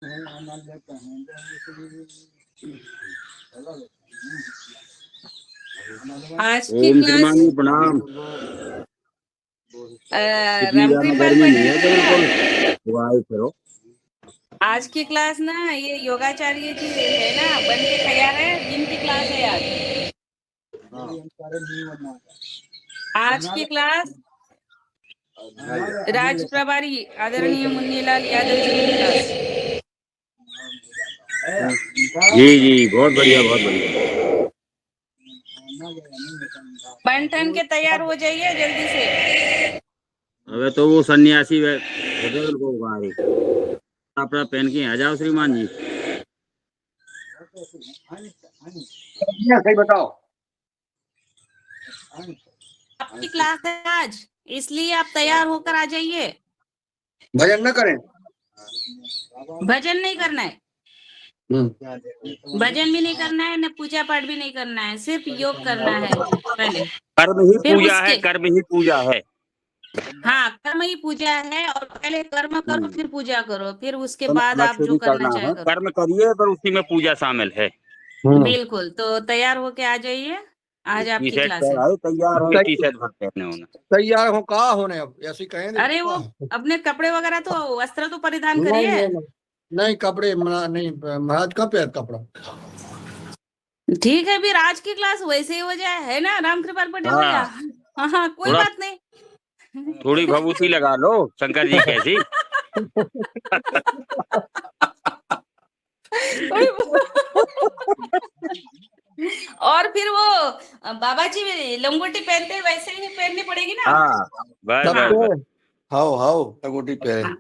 आज की ओम क्लास श्रीमान जी प्रणाम। इतनी ज्यादा रामकृपाल गर्मी नहीं पटेल है कि भैया, बिल्कुल वायु फिरो। आज की क्लास ना ये योगाचार्य जी है ना, बन के तैयार है। जिनकी क्लास है आज की क्लास राज प्रभारी आदरणीय मुन्नीलाल यादव जी की क्लास। जी जी, बहुत बढ़िया बहुत बढ़िया। बन ठन के तैयार हो जाइए जल्दी से। अबे तो वो सन्यासी होते को भाई कपड़ा पहन के आ जाओ श्रीमान जी। सही बताओ। आपकी क्लास है आज, इसलिए आप तैयार होकर आ जाइए। भजन न करें। भजन नहीं करना है, भजन भी नहीं करना है, न पूजा पाठ भी नहीं करना है, सिर्फ योग करना है पहले। कर्म ही फिर पूजा है, उसके कर्म ही पूजा है। हाँ, कर्म ही पूजा है, और पहले कर्म करो फिर पूजा करो, फिर उसके कर्म बाद अलग आप से जो नहीं करना करना चाहे है, करो। कर्म करिए पर उसी में पूजा शामिल है। बिल्कुल, तो तैयार होके आ जाइए, आज टी आपकी शर्ट क्लास है। पहना है, तैयार है टी शर्ट भर पहने होना। तैयार हो कहा होने अब ऐसी कहें अरे वो अपने कपड़े वगैरह तो वस्त्र तो परिधान नहीं करिए। नहीं नहीं नहीं कपड़े नहीं महाराज का पैर कपड़ा। ठीक है, फिर आज की क्लास वैसे ही हो जाए, है ना रामकृपाल पटेल भैया। हाँ, हाँ हाँ, कोई थोड़ा बात नहीं। थोड़ी भभूति लगा लो शंकर जी कैसी। और फिर वो बाबा जी लंगोटी पहनते हैं, वैसे ही पहननी पड़ेगी ना। हाँ बस तब बस हाँ बस। तो हाउ तगोटी पैर। हाँ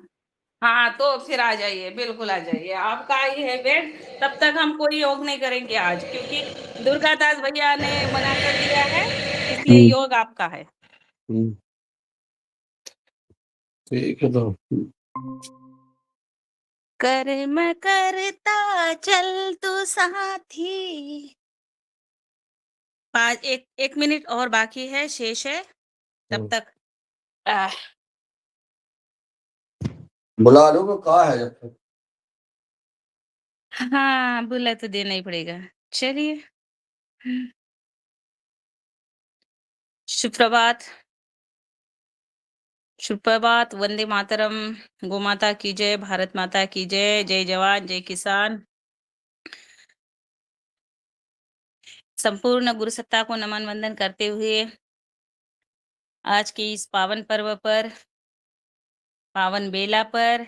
हाँ, तो फिर आ जाइए, बिल्कुल आ जाइए। आपका ही है बेड, तब तक हम कोई योग नहीं करेंगे आज, क्योंकि दुर्गा दास भैया ने मना कर दिया है, इसलिए योग आपका है। ठीक है तो कर्म करता चल तू साथी। एक मिनट और बाकी है, शेष है, तब तक बुला लो को कहा है जब तक। हाँ, बुला तो देना ही पड़ेगा। चलिए, सुप्रभात, सुप्रभात, वंदे मातरम, गौ माता की जय, भारत माता की जय, जय जवान जय किसान। संपूर्ण गुरु सत्ता को नमन वंदन करते हुए आज के इस पावन पर्व पर, पावन बेला पर,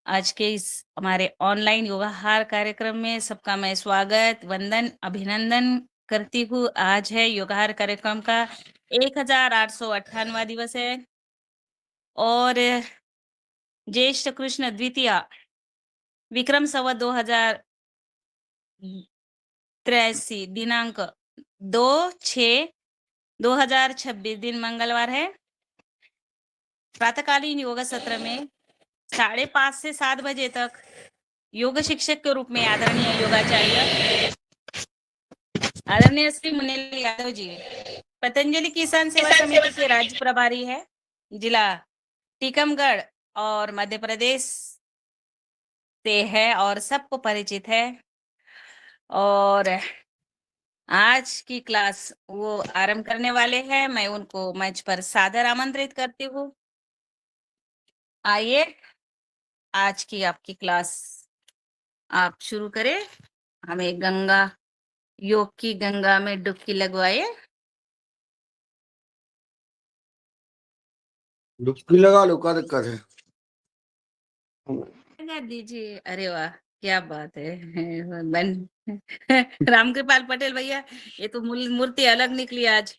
आज के इस हमारे ऑनलाइन योगाहार कार्यक्रम में सबका मैं स्वागत, वंदन, अभिनंदन करती हूँ। आज है योगाहार कार्यक्रम का 1898वां दिवस है, और ज्येष्ठ कृष्ण द्वितीया विक्रम संवत 2083 दिनांक 2/6/2026 दिन मंगलवार है। प्रातःकालीन योगा सत्र में 5:30 से 7 बजे तक योग शिक्षक के रूप में आदरणीय योगाचार्य आदरणीय श्री मुन्नीलाल यादव जी, पतंजलि किसान सेवा समिति के राज्य प्रभारी है, जिला टीकमगढ़ और मध्य प्रदेश से है और सबको परिचित है। और आज की क्लास वो आरंभ करने वाले हैं, मैं उनको मंच पर सादर आमंत्रित करती हूँ। आइए, आज की आपकी क्लास आप शुरू करें। हमें गंगा, योग की गंगा में डुबकी लगवाए। डुबकी लगा लो का दिक्कत है। लगा दीजिए। अरे वाह, क्या बात है। बन रामकृपाल पटेल भैया, ये तो मूर्ति अलग निकली आज।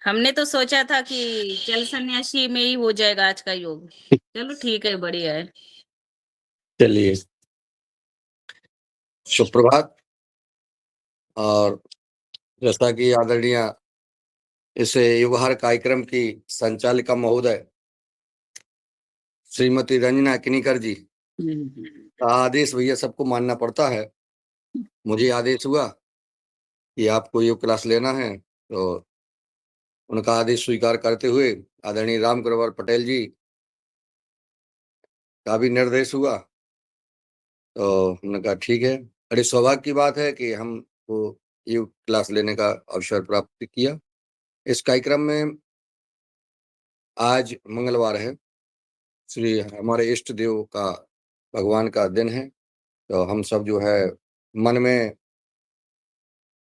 हमने तो सोचा था कि चल सन्यासी में ही हो जाएगा आज का योग। चलो ठीक है, बढ़िया है। चलिए, सुप्रभात। और जैसा कि आदरणीय इस युवहार कार्यक्रम की संचालिका महोदय श्रीमती रंजना किनीकर जी का आदेश भैया सबको मानना पड़ता है। मुझे आदेश हुआ कि आपको योग क्लास लेना है, तो उनका आदेश स्वीकार करते हुए आदरणीय रामकृपाल पटेल जी का भी निर्देश हुआ, तो हमने कहा ठीक है। बड़े सौभाग्य की बात है कि हमको योग क्लास लेने का अवसर प्राप्त किया। इस कार्यक्रम में आज मंगलवार है, श्री हमारे इष्ट देव का भगवान का दिन है, तो हम सब जो है मन में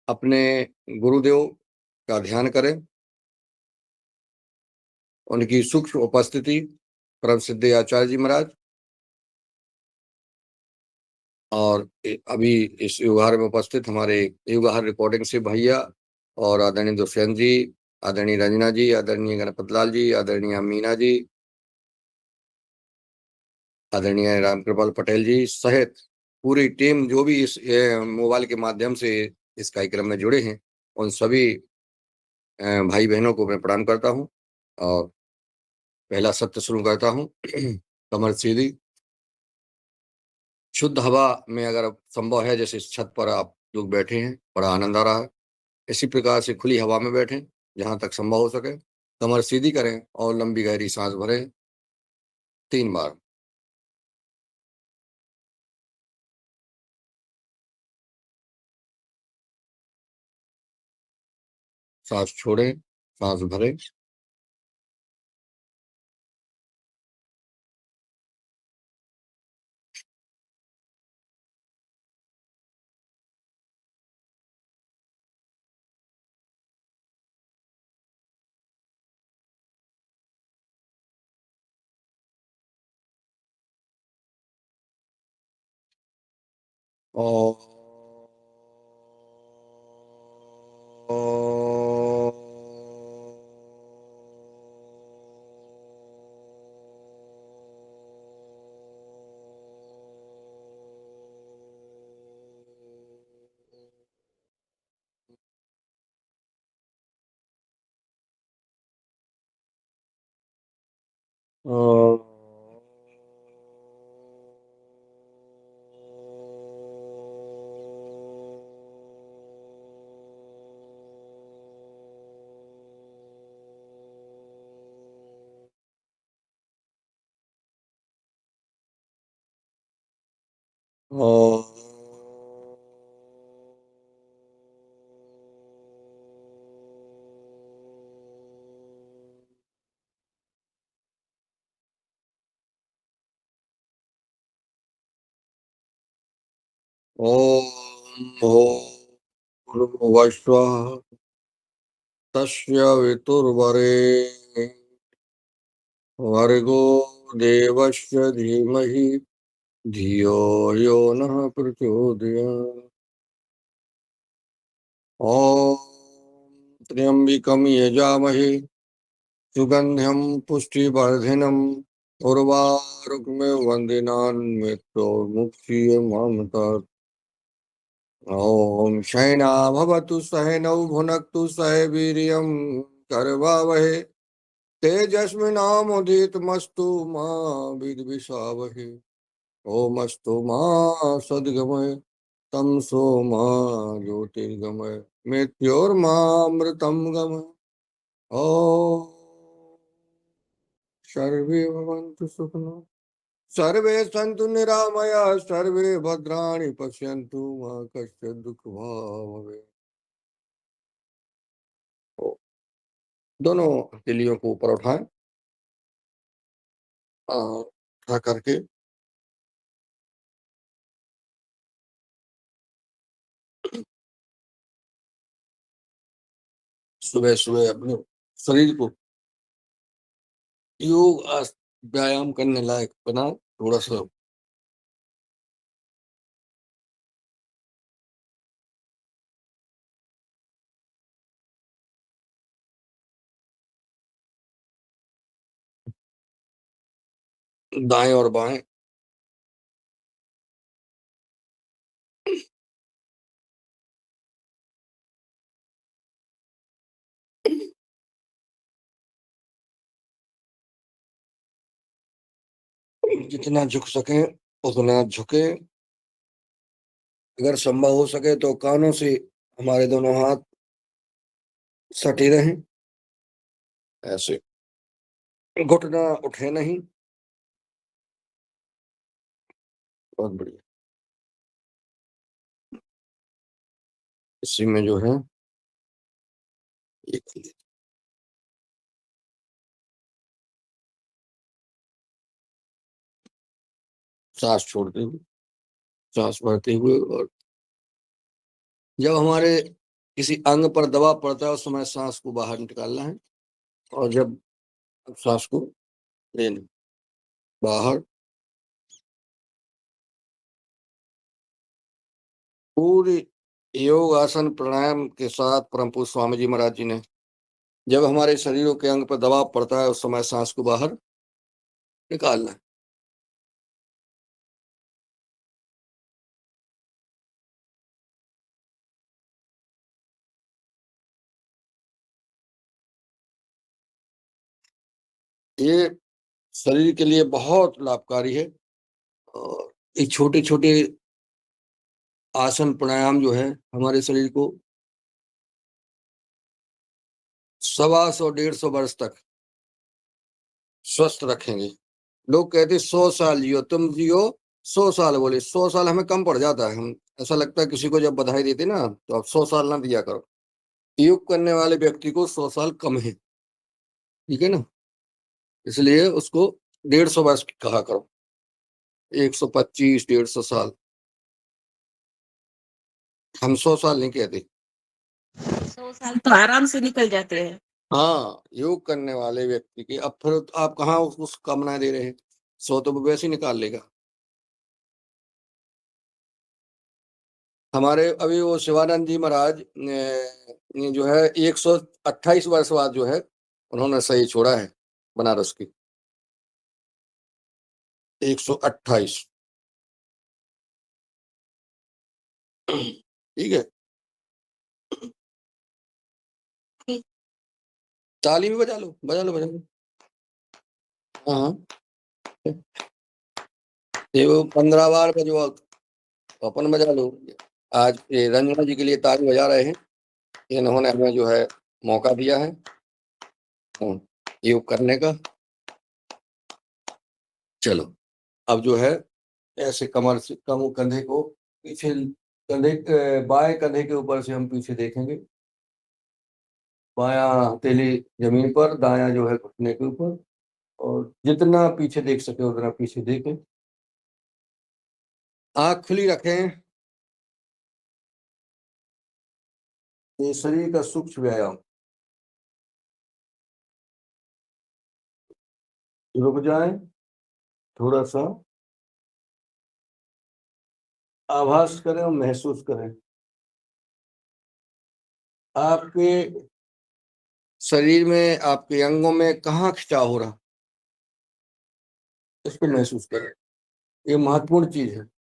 अपने गुरुदेव का ध्यान करें, उनकी सूक्ष्म उपस्थिति परम सिद्ध आचार्य जी महाराज, और अभी इस युगहार में उपस्थित हमारे युगहार रिकॉर्डिंग से भैया और आदरणीय दुष्यंत जी, आदरणीय रंजना जी, आदरणीय गणपत लाल जी, आदरणीय मीना जी, आदरणीय रामकृपाल पटेल जी सहित पूरी टीम जो भी इस मोबाइल के माध्यम से इस कार्यक्रम में जुड़े हैं, उन सभी भाई बहनों को मैं प्रणाम करता हूं और पहला सत्य शुरू करता हूं। कमर सीधी, शुद्ध हवा में अगर संभव है, जैसे इस छत पर आप लोग बैठे हैं, बड़ा आनंद आ रहा है, इसी प्रकार से खुली हवा में बैठें जहां तक संभव हो सके। कमर सीधी करें और लंबी गहरी सांस भरें 3 बार। सांस छोड़ें, सांस भरें। और ओम भूर्भुवः स्वः तस्य वितुर्वरेण्यं भर्गो देवस्य धीमहि धियो यो नः प्रचोदयात्। ॐ त्र्यम्बकं यजामहे सुगन्धिं पुष्टिवर्धिनम् उर्वारुकमिव वन्दिनान्मृत्योर्मुक्षीयमामृतात्। ॐ शयना भवतु सहनौ भुनक्तु सह वीर्यं करवावहे तेजस्विनामुदितमस्तु मा विद्विषावहे। ओमस्तु मा सद्गमय तमसो मा ज्योतिर्गमय मृत्योर्मामृतं गमय। ॐ सर्वे भवन्तु सुखिनः, सर्वे सन्तु निरामया, सर्वे भद्राणि पश्यन्तु मा कश्चित् दुःखभाग् भवेत्। दोनों तिलियों को ऊपर उठाएं और उठा करके सुबह सुबह अपने शरीर को योग व्यायाम करने लायक बनाओ। थोड़ा सा दाएं और बाएं जितना झुक सके उतना झुके। अगर संभव हो सके तो कानों से हमारे दोनों हाथ सटे रहें, ऐसे घुटना उठे नहीं। बहुत बढ़िया। इसी में जो है एक सांस छोड़ते हुए, सांस भरते हुए, और जब हमारे किसी अंग पर दबाव पड़ता है उस समय सांस को बाहर निकालना है, और जब सांस को लेना बाहर। पूरे योग आसन प्राणायाम के साथ परम पूज्य स्वामी जी महाराज जी ने, जब हमारे शरीरों के अंग पर दबाव पड़ता है उस समय सांस को बाहर निकालना है। ये शरीर के लिए बहुत लाभकारी है, और ये छोटे छोटे आसन प्राणायाम जो है हमारे शरीर को 125 150 वर्ष तक स्वस्थ रखेंगे। लोग कहते 100 साल जियो, तुम जियो 100 साल। बोले 100 साल हमें कम पड़ जाता है, हम ऐसा लगता है किसी को जब बधाई देते ना तो आप 100 साल ना दिया करो। योग करने वाले व्यक्ति को 100 साल कम है, ठीक है ना, इसलिए उसको 150 वर्ष कहा करो, 125 150 साल। हम 100 साल नहीं कहते। 100 साल तो आराम से निकल जाते हैं। हाँ, योग करने वाले व्यक्ति की, अब फिर आप कहाँ उसको कामना दे रहे हैं, 100 तो वो वैसे ही निकाल लेगा। हमारे अभी वो शिवानंद जी महाराज ने जो है 128 वर्ष बाद जो है उन्होंने सही छोड़ा है बनारस की, 128। ठीक है, ताली भी बजा लो, बजा लो, बजा लो। हाँ, ये वो 15 बार बजवा तो अपन बजा लो। आज ये रंजना जी के लिए ताली बजा रहे हैं, इन्होंने हमें जो है मौका दिया है योग करने का। चलो, अब जो है ऐसे कमर से कम कंधे को पीछे, बाएं कंधे के ऊपर से हम पीछे देखेंगे, बायां हथेली जमीन पर, दायां जो है घुटने के ऊपर, और जितना पीछे देख सके उतना पीछे देखें। आंख खुली रखें। ये शरीर का सूक्ष्म व्यायाम। रुक जाएं, थोड़ा सा आभास करें और महसूस करें आपके शरीर में, आपके अंगों में कहाँ खिंचाव हो रहा, इसको महसूस करें। ये महत्वपूर्ण चीज है।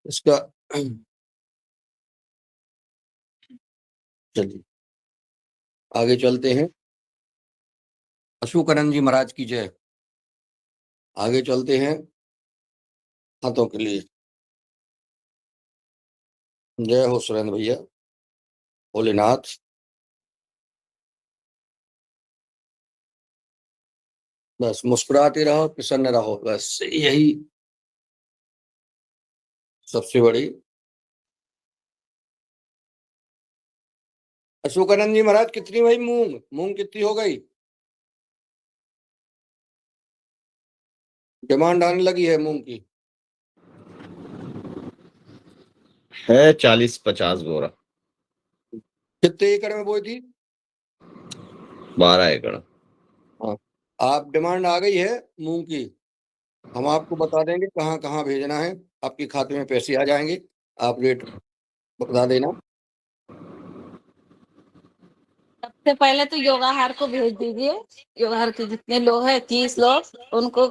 इसका चलिए आगे चलते हैं। अशोकानंद जी महाराज की जय। आगे चलते हैं हाथों के लिए। जय हो सुरेंद्र भैया, भोलेनाथ। बस मुस्कुराते रहो, प्रसन्न रहो, बस यही सबसे बड़ी। अशोकानंद जी महाराज कितनी भाई मूंग मूंग कितनी हो गई? डिमांड आने लगी है मूंग की। है 40-50 बोरा। कितने एकड़ में बोई थी? 12 एकड़। हाँ, आप डिमांड आ गई है मूंग की, हम आपको बता देंगे कहाँ कहाँ भेजना है, आपके खाते में पैसे आ जाएंगे, आप रेट बता देना। सबसे पहले तो योगाहार को भेज दीजिए। योगाहार के जितने लोग हैं 30 लोग, उनको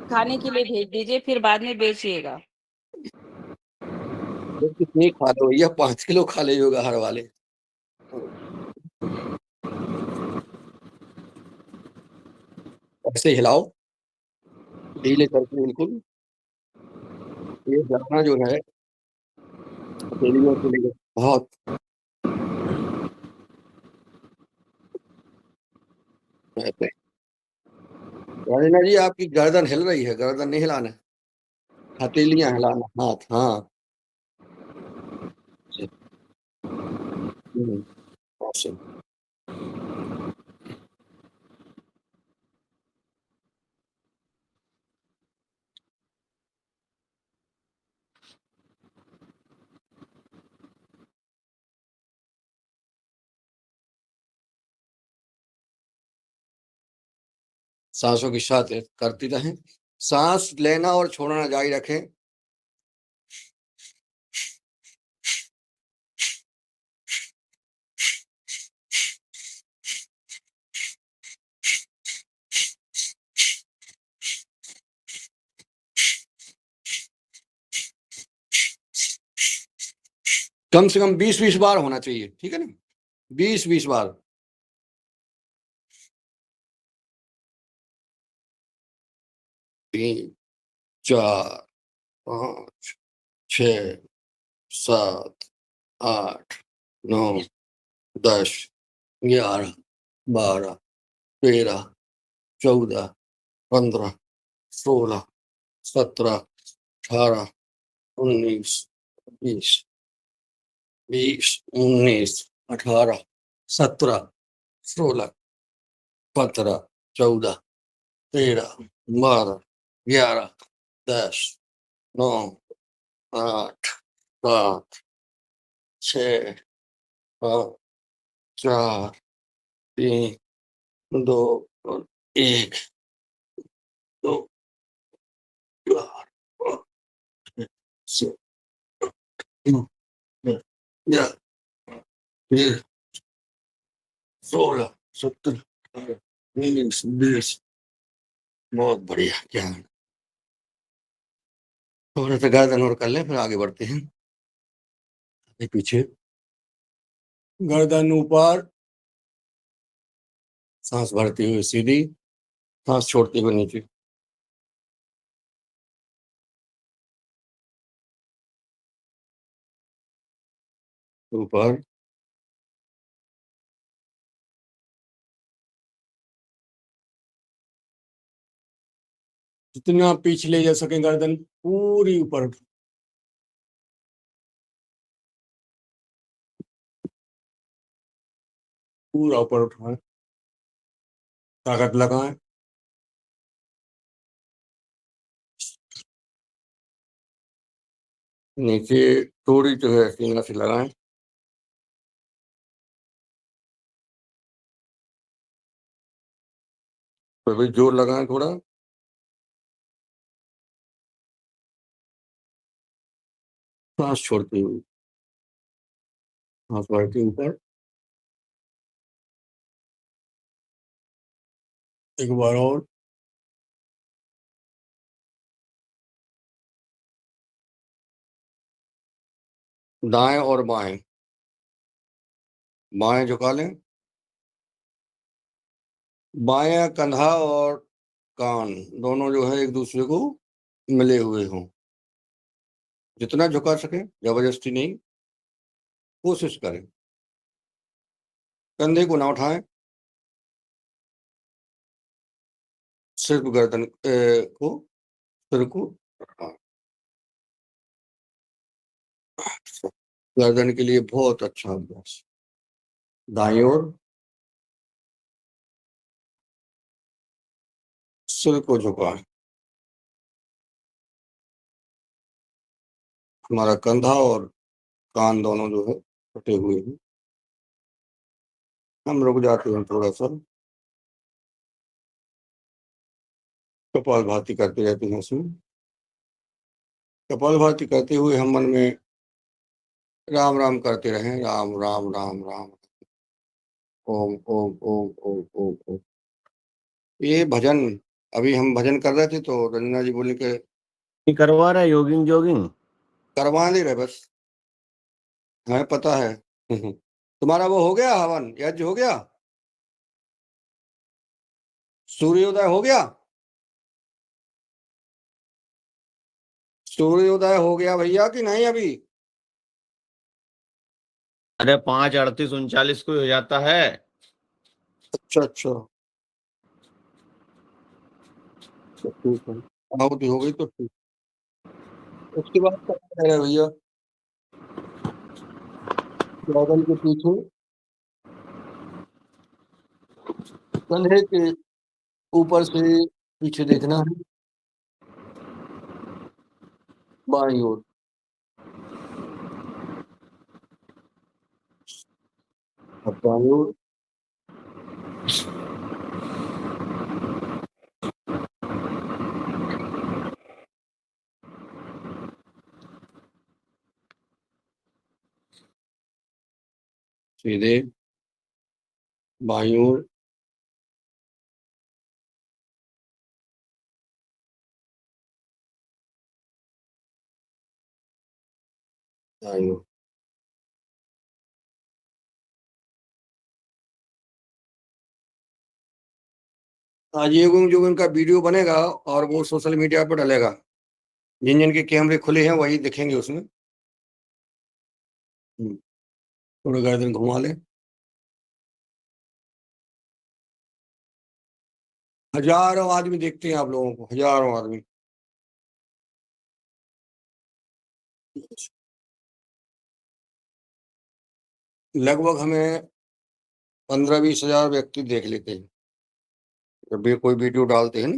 खाने के लिए भेज दीजिए, फिर बाद में बेचिएगा। कितनी खा लो भैया, 5 किलो खा ले होगा हर वाले। ऐसे हिलाओ ढीले करके बिल्कुल। ये जाना जो है हथेलियों के लिए बहुत रहते हैं। राजेंद्र जी आपकी गर्दन हिल रही है, गर्दन नहीं हिलाना है, हथेलियां हिलाना, हाथ, हाँ। हम्म, awesome। सांसों के साथ करती रहें, सांस लेना और छोड़ना जारी रखें। कम से कम 20-20 बार होना चाहिए, ठीक है ना, 20-20 बार। तीन, चार, पाँच, 6, 7, 8, 9, 10, 11, 12, 13, 14, 15, 16, 17, 18, 19, 20, 19, 18, 17, 16, 17, 14, 13, 12, 11, 10, 9, 8, 7, 6, 5, 4, 3, 2, 1, 2, 4, 5, 6, 11, 16, 17, 19, 20। बहुत बढ़िया, क्या है। थोड़ा सा गर्दन और कर लें, फिर आगे बढ़ते हैं। आगे पीछे, गर्दन ऊपर, सांस भरती हुई सीधी, सांस छोड़ते हुए नीचे। ऊपर, जितना आप पीछे ले जा सकें गर्दन पूरी ऊपर, पूरा ऊपर उठाएं, ताकत लगाएं। नीचे थोड़ी जो है सीना से लगाएं, तो भी जोर लगाएं थोड़ा। सांस छोड़ती हुई, सांस बढ़ती ऊपर, एक बार और। दाएं और बाएं, बाएं झुका लें, बाएं कंधा और कान दोनों जो है एक दूसरे को मिले हुए हों। जितना झुका सके, जबरदस्ती नहीं, कोशिश करें। कंधे को ना उठाएं, सिर्फ गर्दन को, सिर को उठाएं। गर्दन के लिए बहुत अच्छा अभ्यास। दाईं ओर, सिर को झुकाएं, हमारा कंधा और कान दोनों जो है कटे हुए हैं। हम रुक जाते हैं थोड़ा सा, कपालभाति करते रहते हैं। इसमें कपालभाति करते हुए हम मन में राम राम करते रहें, राम राम राम राम, ओम ओम ओम ओम ओम ओम। ये भजन, अभी हम भजन कर रहे थे तो रंजना जी बोले कि नहीं करवा रहा है योगिंग जोगिंग। करवा दे रहे बस, हमें पता है। तुम्हारा वो हो गया, हवन यज्ञ हो गया, सूर्योदय हो गया, सूर्योदय हो गया भैया कि नहीं अभी? अरे 5:38:39 को हो जाता है। अच्छा अच्छा, तो ठीक है, आहुति हो गई तो ठीक। उसके बाद क्या कह रहे हैं भैया? गॉगल के पीछे कंधे के ऊपर से पीछे देखना है, बाईं ओर। अब बाईं ओर। सीधे बाईं ओर। दाईं ओर। आज योगम जोगन का वीडियो बनेगा और वो सोशल मीडिया पर डलेगा। जिन जिन के कैमरे खुले हैं वही दिखेंगे उसमें। थोड़ा गर्दन घुमा ले। हजारों आदमी देखते हैं आप लोगों को, हजारों आदमी। लगभग हमें 15-20 हजार व्यक्ति देख लेते हैं जब भी कोई वीडियो डालते हैं ना।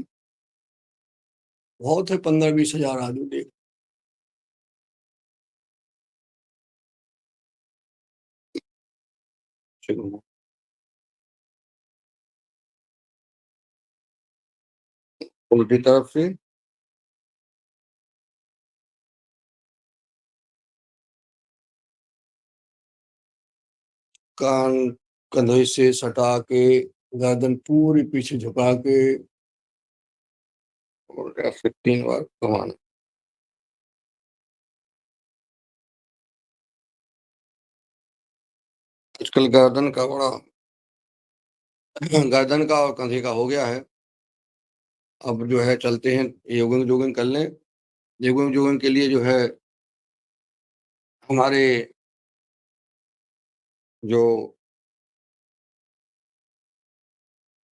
बहुत है, 15-20 हजार आदमी देख। चलो, उल्टी तरफ से कान कंधे से सटा के, गर्दन पूरी पीछे झुका के, और ऐसे 3 बार घुमाना। आजकल गर्दन का बड़ा गर्दन का और कंधे का हो गया है। अब जो है चलते हैं, योगिंग जोगिंग कर लें। योगिंग जोगिंग के लिए जो है हमारे जो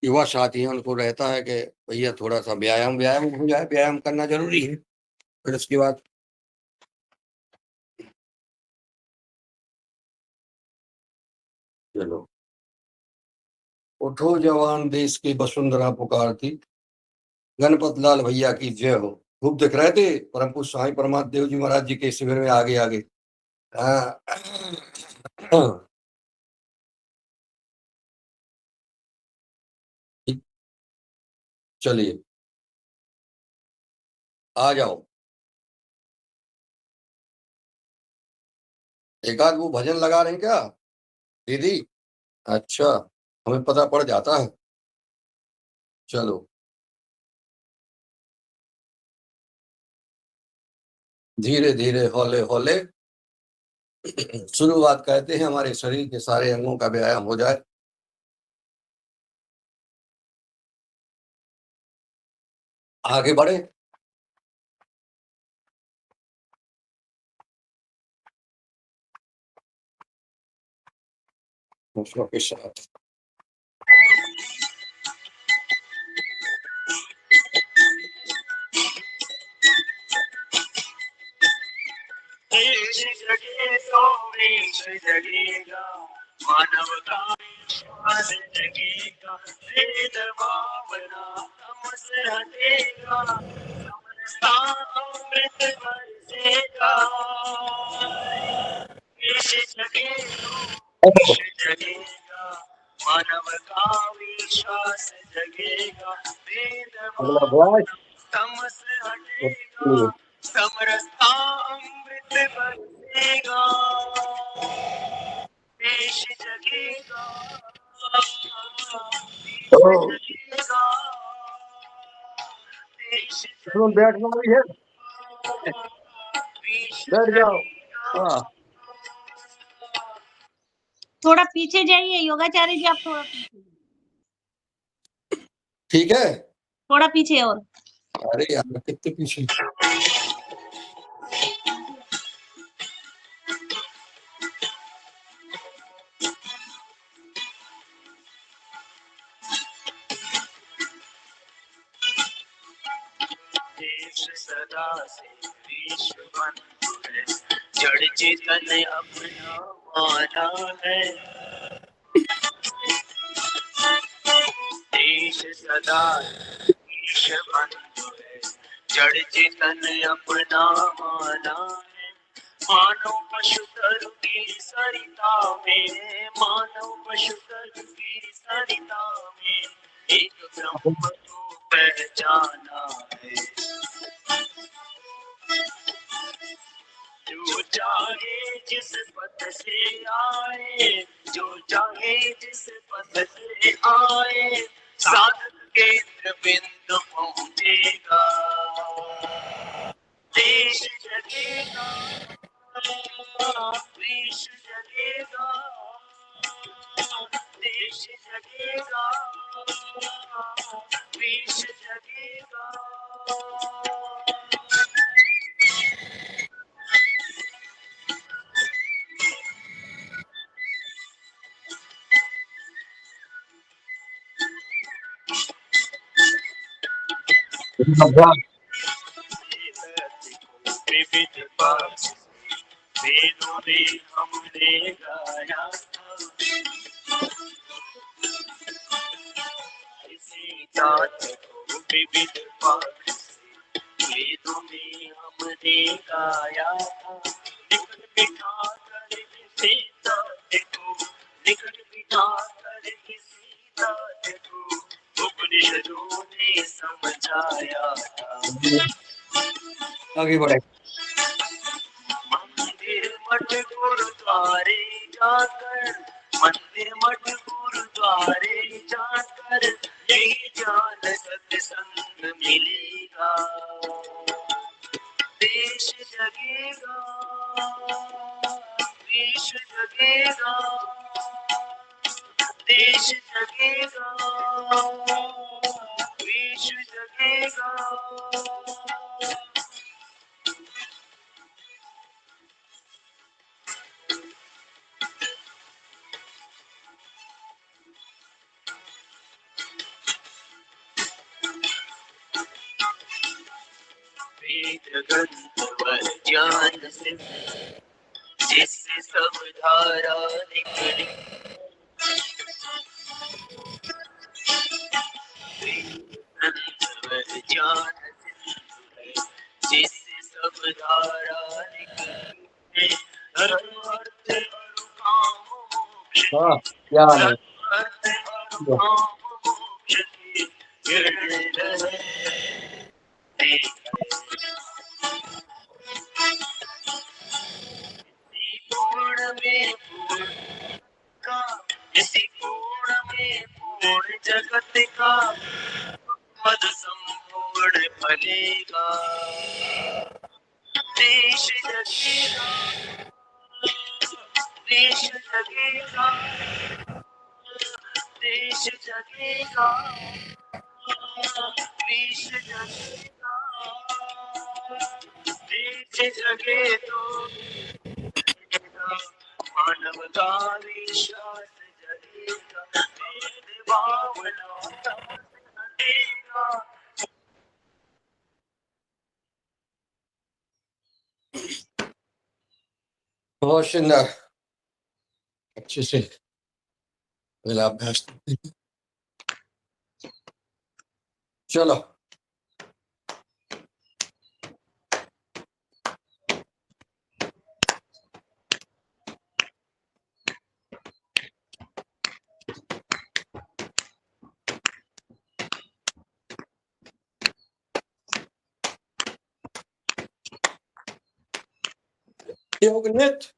युवा साथी हैं उनको रहता है कि भैया थोड़ा सा व्यायाम व्यायाम हो जाए, व्यायाम करना जरूरी है। फिर उसके बाद चलो, उठो जवान देश की वसुंधरा पुकारती, गणपत लाल भैया की जय हो। खूब दिख रहे थे परम पूज्य स्वामी परमात्म देव जी महाराज जी के शिविर में, आगे आगे। हाँ। चलिए, आ जाओ। एक आध वो भजन लगा रहे हैं क्या दीदी? अच्छा, हमें पता पड़ जाता है। चलो, धीरे धीरे हौले हौले शुरुआत कहते हैं, हमारे शरीर के सारे अंगों का व्यायाम हो जाए। आगे बढ़े। दूसरों के साथ जगेगा मानव का विश्वास जगेगा, भेद भावना तमस हटेगा, समरसता अमृत बरसेगा। देश जगेगा, देश जगेगा, मानव का विश्वास जगेगा, भेद अगला भावना ब्याज। तमस हटेगा, समरसता अमृत बरसेगा। देश जगेगा, देश जगेगा, देश इसमें बैठना भी है, जगेगा, देश बैठ जाओ। जगेगा। हाँ, थोड़ा पीछे जाइए योगाचार्य जी, आप थोड़ा पीछे, ठीक है। थोड़ा पीछे और। अरे यार कितने पीछे। देश सदा से विश्व बंधु है, जड़ चेतन अपना माना है। देश सदा विश्व बंधु है, जड़ चेतन अपना माना है। मानव पशु तरु की सरिता में, मानव पशु तरु की सरिता में, एक ब्रह्म को पहचाना है। जो चाहे जिस पथ से आए, जो चाहे जिस पथ से आए, साधक केंद्र बिंदु पहुंचेगा। देश जगेगा, विश्व जगेगा, देश जगेगा, विश्व जगेगा। विविध पक्ष वेदों में हमने गाया था, इसी जात को विविध पक्ष वेदों में हमने गाया था। निकट बिठा कर किसी तथ्य को, निकट बिठा कर किसी तथ्य को उपनिषदों ने समझाया था। आगे बढ़े। मंदिर मठ गुरुद्वारे जाकर, मंदिर मठ गुरुद्वारे जाकर, यही जान सत्संग मिलेगा। देश जगेगा, विश्व जगेगा, देश जगेगा, विश्व जगेगा। वेद ग्रंथ व ज्ञान से जिससे सब धारा निकली, वेद ग्रंथ व ज्ञान से जिससे सब धारा निकली। धर्म अर्थ और काम मोक्ष, हाँ, क्या हाल है? धर्म अर्थ और काम मोक्ष की किरण रहे। पूर्ण में पूर्ण का, इसी पूर्ण में पूर्ण जगत का मद संपूर्ण फलेगा। देश जगेगा, देश जगेगा, देश जगेगा, विश्व जगेगा। देश जगे तो मानव का विश्वास जगेगा, भेद भावना हटेगा। बहुत सुंदर, अच्छे से वेलाभ्यास। चलो योग नित्य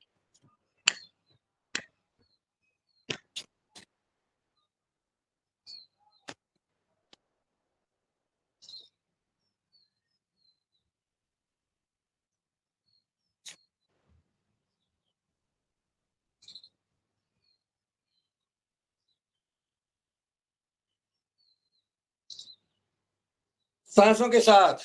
सांसों के साथ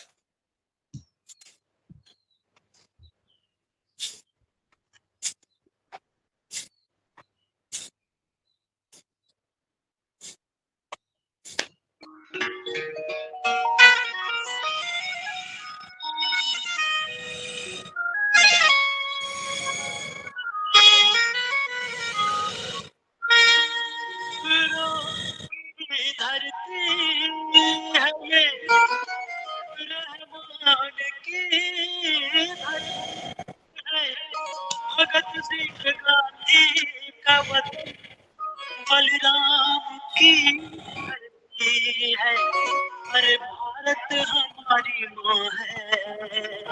औरत हमारी माँ है,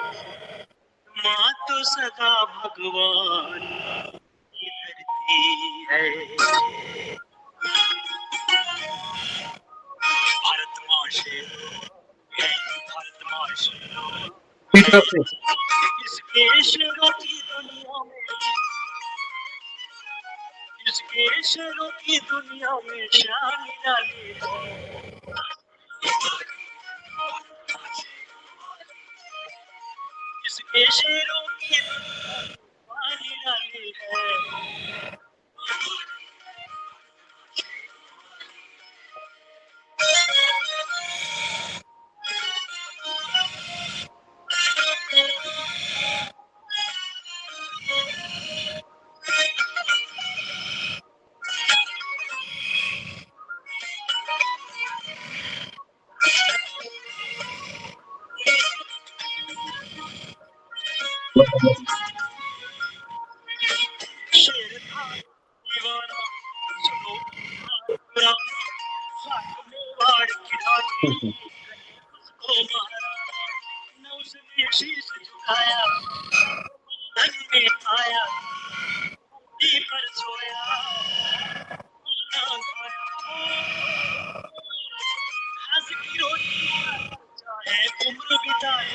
माँ तो सदा भगवान की धरती है। भारत माँ शेरों है, भारत माँ शेरों है। इसके शेरों की दुनिया में, इसके शेरों की दुनिया में शान निराली है। इसके शेरों की दुनिया में शान निराली है। शेर था दीवाना, सुनो पूरा खाक में वाड़ की रानी, उसको मारा न उसने शीश झुकाया, धन में आया दी पर सोया न खाया। घास की रोटी चाहे उम्र बिताए,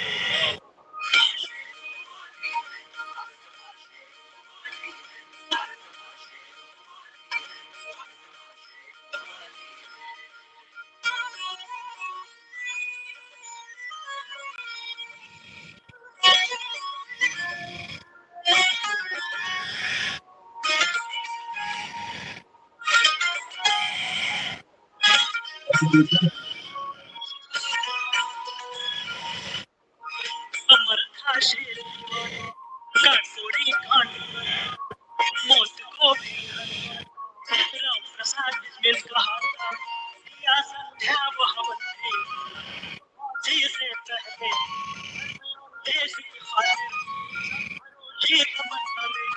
अमर था शेर दीवाना, काकोरी कांड मौत को भी राम प्रसाद बिस्मिल कहा था, किया संध्या वह बंदी जी से पहले देश की खातिर ये तमन्ना में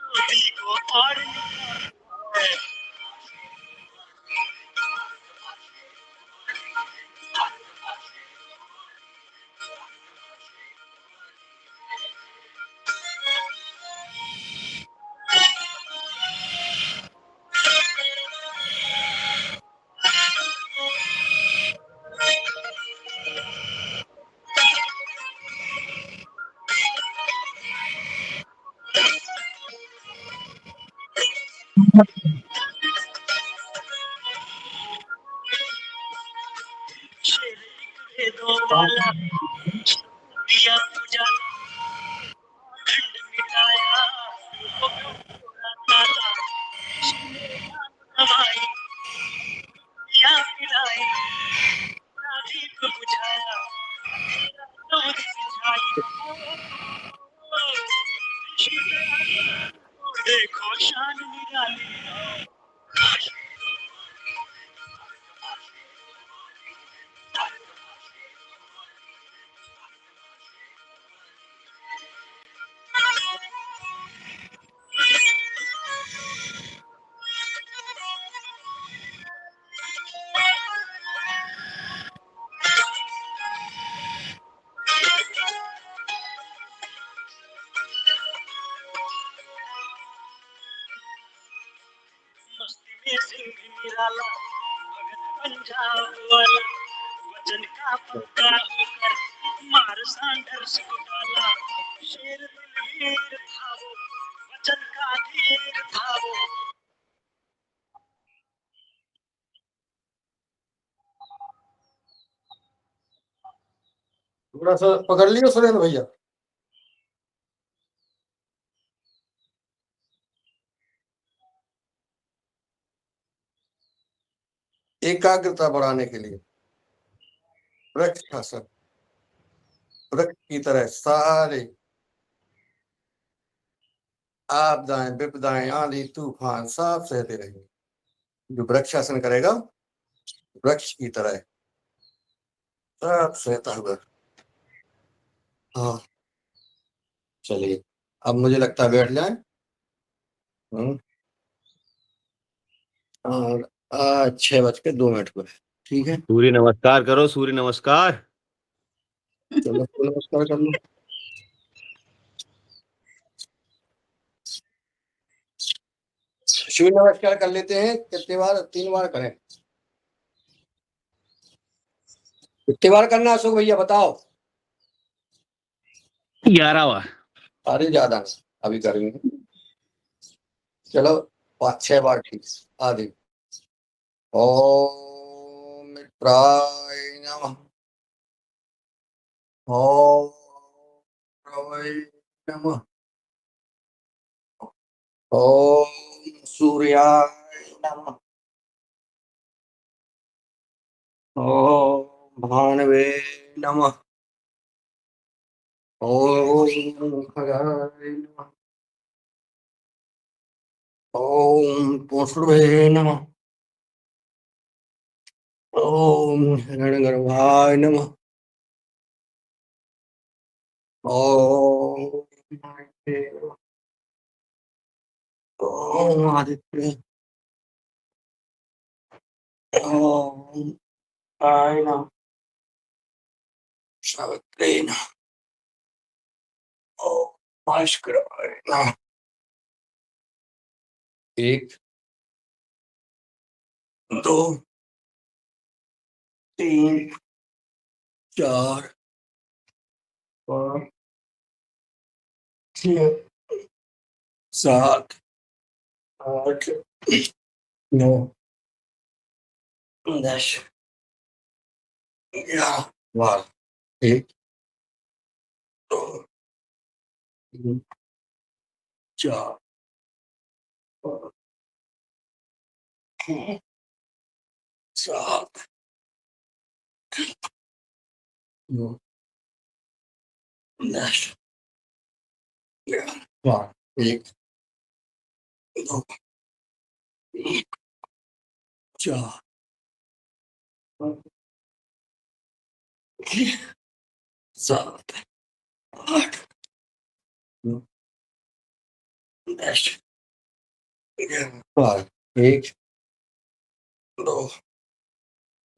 मोदी को पार निकाला है। शेर निकले दो वाला दिया उजाला, खंड मिटाया वो ताला, हवाई या पिलाई दीप बुझाया नौरी सिझाई। देखो शान निराली, मस्ती में सिंह निराला, भगत पंजाब वाला, वचन का पक्का होकर मार सांडर्स को डाला। शेर दिलवीर था वो, वचन का धीर था वो। थोड़ा सा पकड़ लियो सुरेंद्र भैया। एकाग्रता बढ़ाने के लिए वृक्ष शासन, वृक्ष की तरह सारे आपदाएं विपदाएं आंधी तूफान सब सहते रहेंगे। जो वृक्ष शासन करेगा वृक्ष की तरह सब सहता हुआ। हाँ चलिए अब मुझे लगता है बैठ जाए और 6:02 पर। ठीक है, सूर्य नमस्कार करो, सूर्य नमस्कार। चलो नमस्कार कर लो। सूर्य नमस्कार कर लेते हैं। कितने बार? 3 बार करें। कितने बार करना है अशोक भैया बताओ? 11 बार। अरे ज्यादा नहीं, अभी करेंगे। चलो 5-6 बार ठीक है। आदि ओम मित्राय नमः। ओम मित्राय नमः। ओम सूर्याय नमः। ओम भानवे नमः। ओम खगाय नमः। ओम पुष्पवे नमः। ओम हिरण्यगर्भाय नमः। ओम ओम आदित्य। ओम आय नमः। सावित्रे नमः। ओम भास्कराय नमः। 1 2 3 4 5 6 7 8 9 10 11 12 1 2 3 4 5 6 7 9 10 11 12 1 2 3 4 5 6 7 8 9 10 11 12 1 2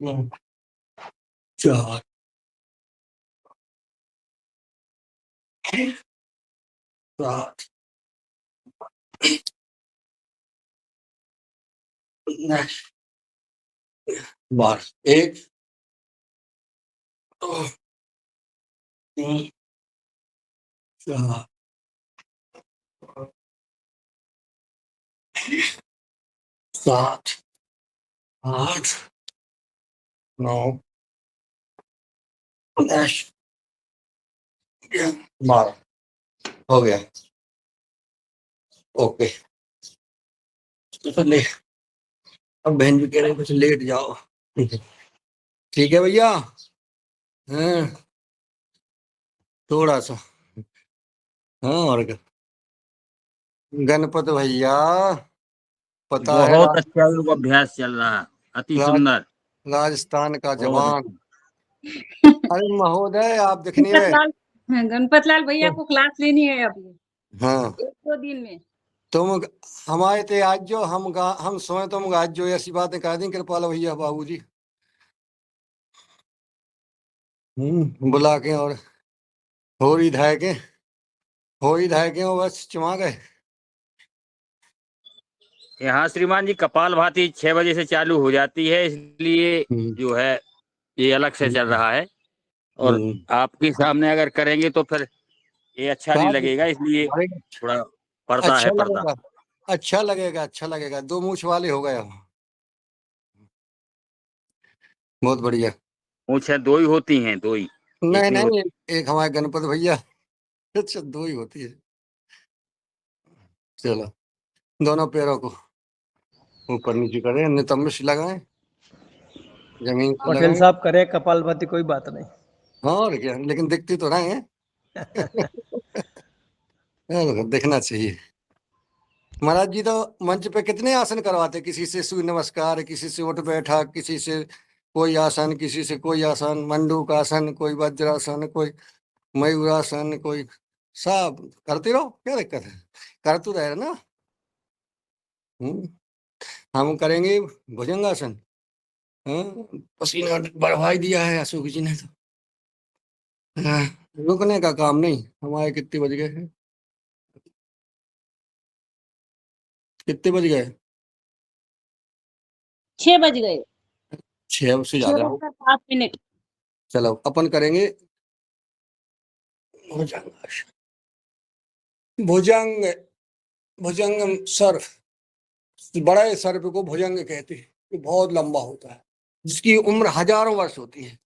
3 4 6 7 10 12 1 2 3 4 7 8 9 10 12 हो गया। ओके, तो ले अब बहन भी कह रहे कुछ लेट जाओ। ठीक है भैया। हाँ थोड़ा सा। हाँ और क्या। गणपत भैया पता है बहुत अच्छा योग अभ्यास चल रहा, अति सुंदर। राजस्थान का बहुत जवान। अरे महोदय आप दिखने में। गणपत लाल भैया को क्लास लेनी है अभी हाँ 1-2 दिन में। तुम हमारे ते आज जो हम सोए तुम आज जो ऐसी बातें कह दी कृपाल भैया बाबूजी। बुला के और होरी धाय के और बस चुमा गए। यहाँ श्रीमान जी कपाल भाती 6 बजे से चालू हो जाती है, इसलिए जो है ये अलग से चल रहा है। और आपके सामने अगर करेंगे तो फिर ये अच्छा नहीं लगेगा, इसलिए थोड़ा पड़ता है पर्दा। अच्छा लगेगा 2 मूछ वाले हो गए हम। बहुत बढ़िया। पूछे 2 ही होती हैं, 2 ही। नहीं एक नहीं नहीं, होती। एक हमारे गणपत भैया। अच्छा 2 ही होती है। चलो दोनों पैरों को ऊपर नीचे करें, नितंब से लगाएं, जमीन को पटेल लगाएं। साहब करे कपालभाति कोई बात नहीं। और क्या, लेकिन दिखती तो रहे हैं। दिखना चाहिए। महाराज जी तो मंच पे कितने आसन करवाते, किसी से सूर्य नमस्कार, किसी से उठ बैठक, किसी से कोई आसन, किसी से कोई आसन, मंडूक आसन, कोई वज्रासन, कोई मयूरासन, कोई सब करते रहो, क्या दिक्कत है? कर तो रहे ना। हम करेंगे भुजंगासन। हाँ, पसीना बर्बाद दिया है अशोक जी ने तो। हाँ, रुकने का काम नहीं। हमारे कितने बज गए हैं? कितने बज गए? 6 बज गए। 6 से 6 ज्यादा हो। बजकर 5 मिनट। चलो अपन करेंगे भुजंगासन। भुजंग, भुजंगम सर्फ। बड़े सर्प को भुजंग कहते हैं। ये बहुत लंबा होता है, जिसकी उम्र हजारों वर्ष होती है।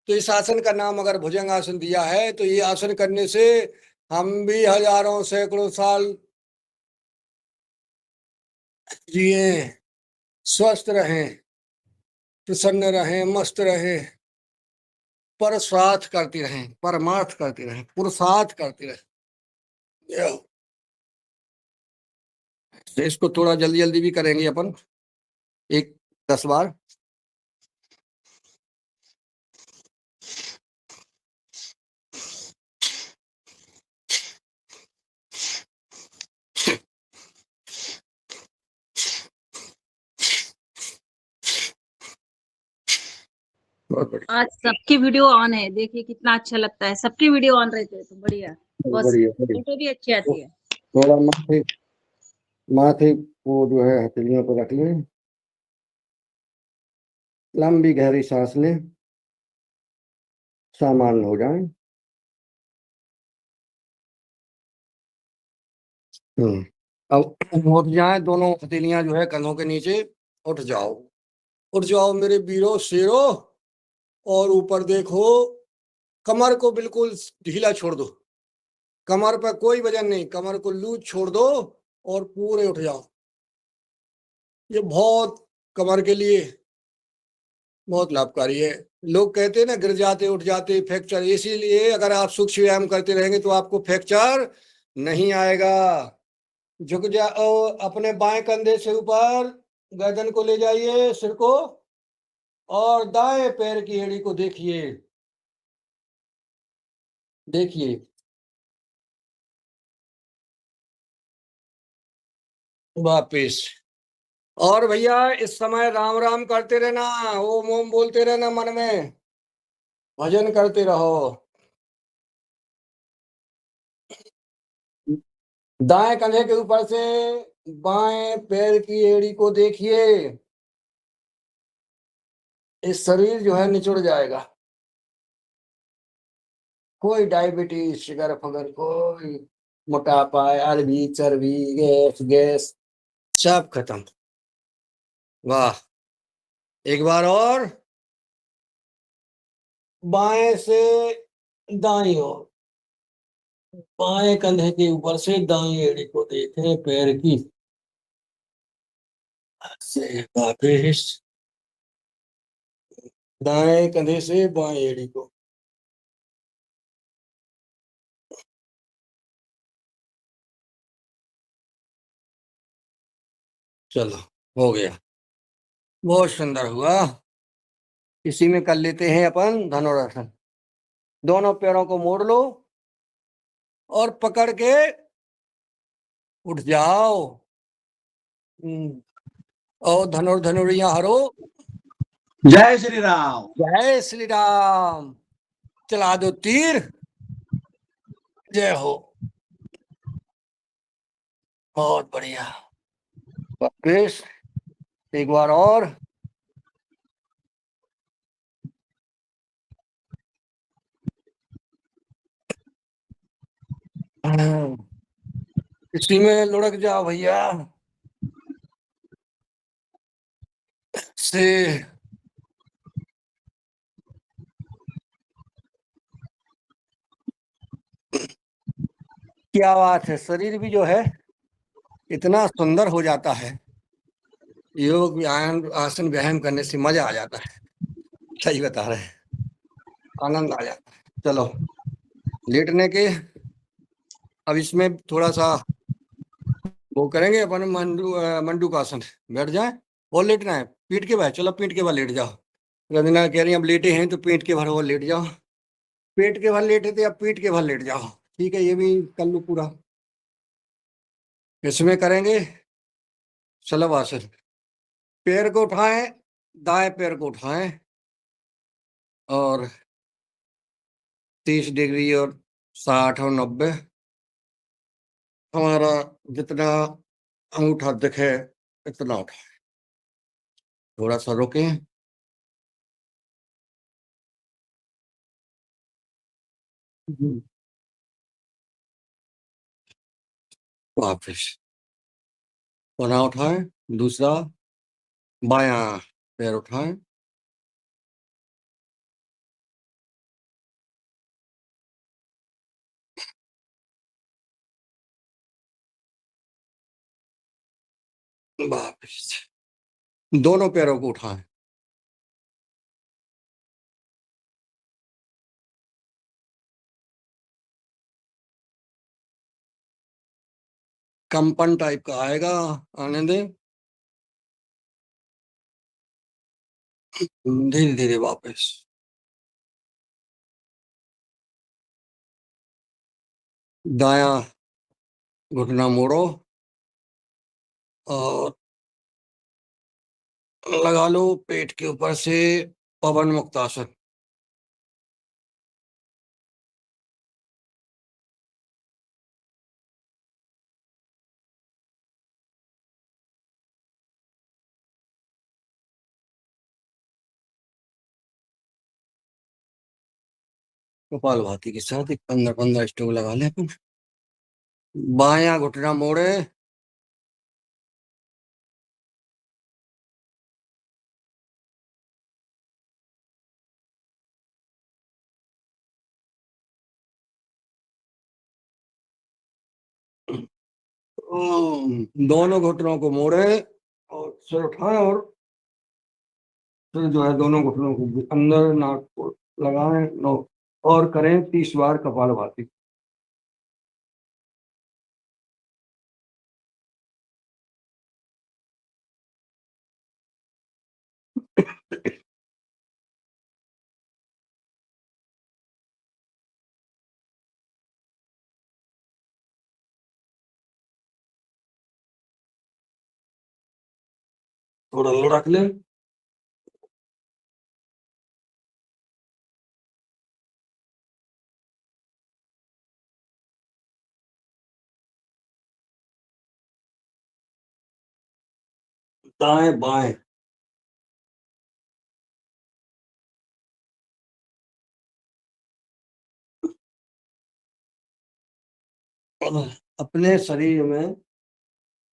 तो इस आसन का नाम अगर भुजंग आसन दिया है, तो ये आसन करने से हम भी हजारों सैकड़ों साल जिए, स्वस्थ रहें, प्रसन्न रहें, मस्त रहें, परसार्थ करती रहें, परमार्थ करती रहें, पुरुषार्थ करती रहें। तो इसको थोड़ा जल्दी जल्दी भी करेंगे अपन, एक 10 बार। बहुत बढ़िया, आज सबकी वीडियो ऑन है, देखिए कितना अच्छा लगता है, सबकी वीडियो ऑन रहते हैं तो बढ़िया। बस बढ़िया बढ़िया। फोटो भी अच्छी आती है। थोड़ा माथे, माथे को जो है हथेलियों पर रख लें, लंबी गहरी सांस लें, सामान्य हो जाएं। अब उठ जाएं, दोनों हथेलियां जो है कंधों के नीचे। उठ जाओ, उठ जाओ मेरे वीरों शेरों, और ऊपर देखो। कमर को बिल्कुल ढीला छोड़ दो, कमर पर कोई वजन नहीं, कमर को लूज छोड़ दो और पूरे उठ जाओ। ये बहुत कमर के लिए बहुत लाभकारी है। लोग कहते हैं ना गिर जाते उठ जाते फ्रैक्चर, इसीलिए अगर आप सूक्ष्म व्यायाम करते रहेंगे तो आपको फ्रैक्चर नहीं आएगा। झुक जाओ, अपने बाएं कंधे से ऊपर गर्दन को ले जाइए, सिर को, और दाएं पैर की एड़ी को देखिए, देखिए। वापिस। और भैया इस समय राम राम करते रहना, ओम ओम बोलते रहना, मन में भजन करते रहो। दाएं कंधे के ऊपर से बाएं पैर की एड़ी को देखिए। इस शरीर जो है निचुड़ जाएगा। कोई डायबिटीज, शुगर फगर, कोई मोटापा, अरबी चर्बी, गैस गैस, सब खत्म। वाह, एक बार और। बाएं से दाईं ओर, बाएं कंधे के ऊपर से दाईं एड़ी को देखें, पैर की से वापिस, दाएं कंधे से बाएं एड़ी को। चलो, हो गया, बहुत सुंदर हुआ। इसी में कर लेते हैं अपन धनुरासन। दोनों पैरों को मोड़ लो और पकड़ के उठ जाओ। और धनुरिया हरो। जय श्री राम। जय श्री राम। चला दो तीर। जय हो। बहुत बढ़िया। वापिस एक बार और। इसी में लुढ़क जाओ भैया से। क्या बात है, शरीर भी जो है इतना सुंदर हो जाता है। योग व्यायाम आसन व्यायाम करने से मजा आ जाता है। सही बता रहे हैं, आनंद आ जाता है। चलो लेटने के, अब इसमें थोड़ा सा वो करेंगे अपन, मंडू का आसन। बैठ जाए और लेटना है, पीठ के बल। चलो पीठ के बल लेट जाओ। रंजना कह रही अब लेटे हैं तो पीठ के भर वो लेट जाओ। पेट के बल लेटे थे, अब पीठ के बल लेट जाओ। ठीक है, ये भी कर लो पूरा। इसमें करेंगे शलभ आसन। पैर को उठाएं, दाएं पैर को उठाएं और 30 डिग्री और 60 और 90 हमारा जितना अंगूठा दिखे इतना उठाएं। थोड़ा सा रुकें, वापस पुनः उठाएं। दूसरा बायां पैर उठाएं, वापस दोनों पैरों को उठाएं। कंपन टाइप का आएगा, आने दें। धीरे धीरे वापस। दायां घुटना मोड़ो और लगा लो पेट के ऊपर से पवन मुक्तासन। कपाल भाती के साथ एक 15-15 स्ट्रोक लगा ले अपन। बायां घुटना मोड़े, दोनों घुटनों को मोड़े और सिर उठाएं और फिर जो है दोनों घुटनों को अंदर नाक को लगाएं और करें 30 बार कपाल भाती। थोड़ा लुढ़क लें। दाएं बाएं अपने शरीर में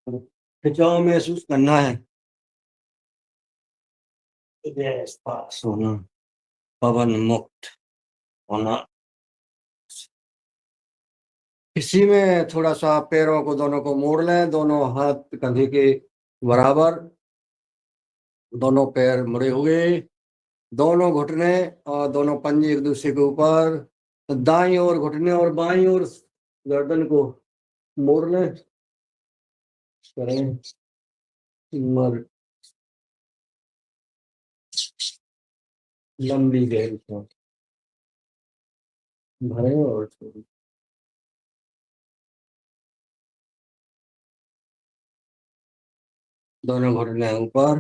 खिंचाव महसूस करना है। पास होना, पवन मुक्त होना। इसी में थोड़ा सा पैरों को दोनों को मोड़ लें, दोनों हाथ कंधे के बराबर, दोनों पैर मुड़े हुए, दोनों घुटने और दोनों पंजे एक दूसरे के ऊपर। दाईं ओर घुटने और बाईं ओर गर्दन को मोड़ लें। करें मर लंबी गहरी सांस भरें और छोड़ें। दोनों घुटने ऊपर,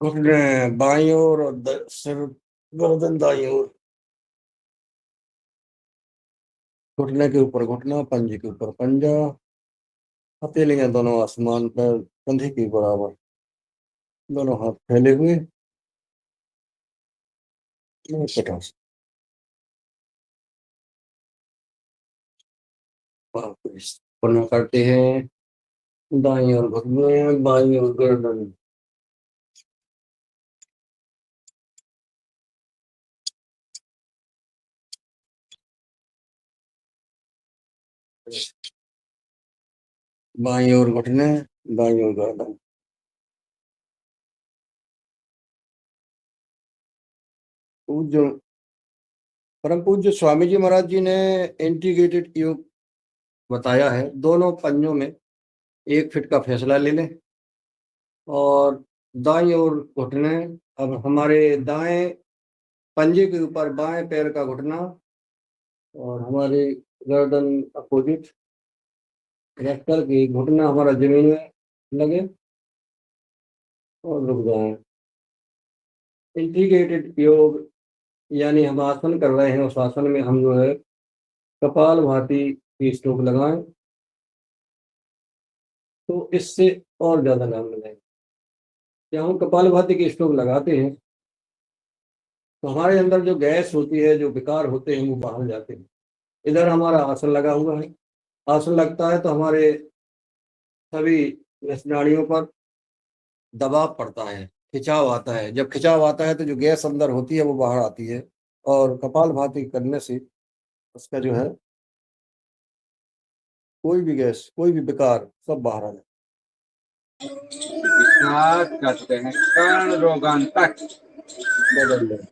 घुटने बाईं ओर और सिर गर्दन दाईं ओर। घुटने के ऊपर घुटना, पंजे के ऊपर पंजा, हथेलियां दोनों आसमान पर कंधे के बराबर, दोनों हाथ फैले हुए। वापस पुनः करते हैं। दाईं ओर घुटने, बाईं ओर गर्दन। बाईं ओर घुटने, दाईं ओर गर्दन। पूज्य परम पूज्य स्वामी जी महाराज जी ने इंटीग्रेटेड योग बताया है। दोनों पंजों में 1 फीट का फैसला ले लें और दाईं ओर घुटने। अब हमारे दाएं पंजे के ऊपर बाएं पैर का घुटना और हमारी गर्दन अपोजिट रख कर के घुटना हमारा जमीन में लगे और रुक जाए। इंटीग्रेटेड योग यानी हम आसन कर रहे हैं, उस आसन में हम जो है कपाल भाती की स्ट्रोक लगाएं तो इससे और ज्यादा लाभ मिलेगा। जब हम कपाल भाती की स्ट्रोक लगाते हैं तो हमारे अंदर जो गैस होती है, जो विकार होते हैं, वो बाहर जाते हैं। इधर हमारा आसन लगा हुआ है, आसन लगता है तो हमारे सभी नाड़ियों पर दबाव पड़ता है, खिंचाव आता है। जब खिंचाव आता है तो जो गैस अंदर होती है वो बाहर आती है, और कपाल भाती करने से उसका जो है कोई भी गैस, कोई भी विकार सब बाहर आ जाए। विश्वास करते हैं कर्ण रोगांतक बदल जाए।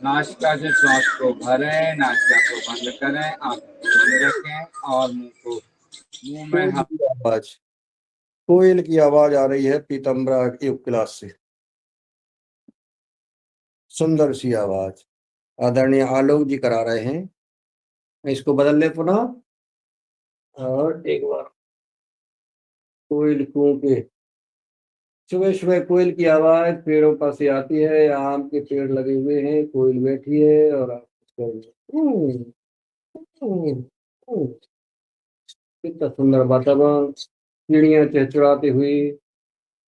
नासिका से श्वास को भरें, नासिका को बंद करें, आंखें बंद रखें और मुंह में कोयल की आवाज आ रही है पीतम्बरा योग क्लास से, सुंदर सी आवाज आदरणीय आलोक जी करा रहे हैं। इसको बदल ले पुनः, और एक बार कोयल कूके। सुबह सुबह कोयल की आवाज पेड़ों पर से आती है, आम के पेड़ लगे हुए हैं, कोयल बैठी है और आप कितना सुंदर वातावरण, चिड़ियां चहचहाती हुई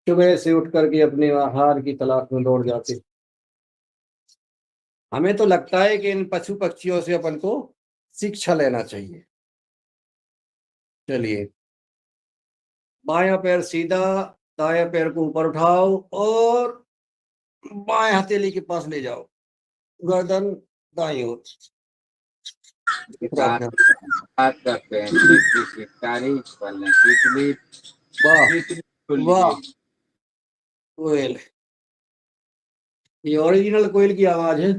सुबह से उठ करके अपने आहार की तलाश में दौड़ जाते। हमें तो लगता है कि इन पशु पक्षियों से अपन को शिक्षा लेना चाहिए। चलिए, बायां पैर सीधा, दायां पैर को ऊपर उठाओ और बाएं हथेली के पास ले जाओ, गर्दन दाईं ओर। बात करते हैं की तारीफ कर लें। तितली वाह, कोयल, ये ओरिजिनल कोयल की आवाज है।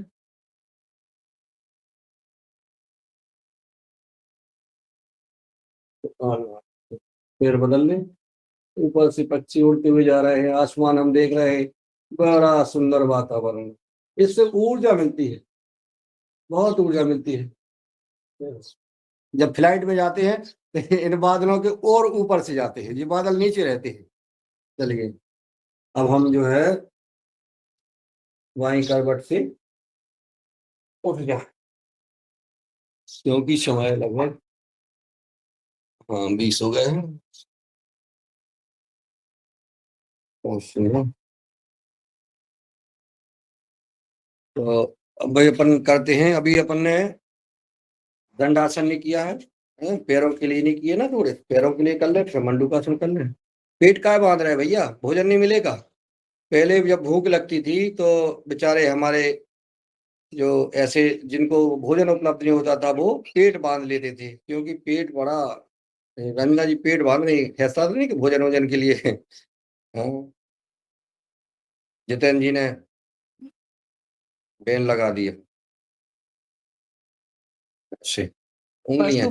पैर बदल लें, ऊपर से पक्षी उड़ते हुए जा रहे हैं, आसमान हम देख रहे हैं, बड़ा सुंदर वातावरण। इससे ऊर्जा मिलती है, बहुत ऊर्जा मिलती है। जब फ्लाइट में जाते हैं तो इन बादलों के और ऊपर से जाते हैं, ये बादल नीचे रहते हैं। चलिए, अब हम जो है बाईं करवट से उठ जाए, क्योंकि समय लगभग 20 हो गए हैं। तो अब भाई अपन करते हैं, अभी अपन ने दंडासन नहीं किया है, पैरों के लिए नहीं किए ना, थोड़े पैरों के लिए कर ले, फिर मंडूकासन कर ले। पेट काय बांध रहे भैया, भोजन नहीं मिलेगा। पहले जब भूख लगती थी तो बेचारे हमारे जो ऐसे जिनको भोजन उपलब्ध नहीं होता था वो पेट बांध लेते थे, क्योंकि पेट बड़ा, रंजना जी पेट बांध नहीं, फैसला नहीं कि भोजन वोजन के लिए। हाँ, जितेंद्र जी ने बैन लगा दिया से उंगलियां।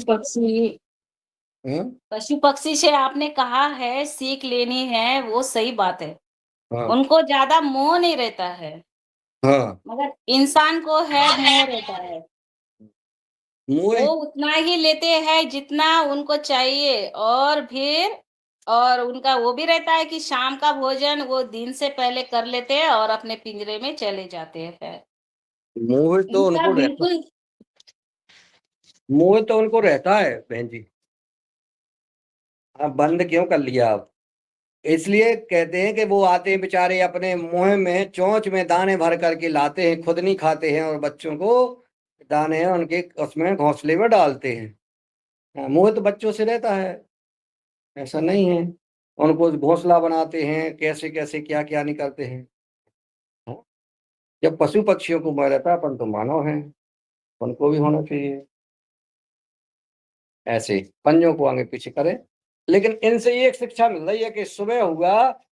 पशु पक्षी से आपने कहा है सीख लेनी है, वो सही बात है। हाँ उनको ज्यादा मोह नहीं रहता है, हाँ, मगर इंसान को है मोह रहता है। मोह वो उतना ही लेते हैं जितना उनको चाहिए, और फिर और उनका वो भी रहता है कि शाम का भोजन वो दिन से पहले कर लेते हैं और अपने पिंजरे में चले जाते हैं। फिर मोह तो इनका उनको रहता, बिल्कुल मोह तो उनको रहता है बहन जी। आप बंद क्यों कर लिया आप? इसलिए कहते हैं कि वो आते हैं बेचारे अपने मुंह में चोंच में दाने भर करके लाते हैं, खुद नहीं खाते हैं और बच्चों को दाने उनके उसमें घोंसले में डालते हैं। हाँ, मोह तो बच्चों से रहता है, ऐसा नहीं है। उनको घोंसला बनाते हैं, कैसे कैसे क्या क्या नहीं करते हैं। हाँ, जब पशु पक्षियों को मोह रहता है, अपन तो मानव हैं, उनको भी होना चाहिए। ऐसे पंजों को आगे पीछे करें, लेकिन इनसे ये एक शिक्षा मिल रही है कि सुबह हुआ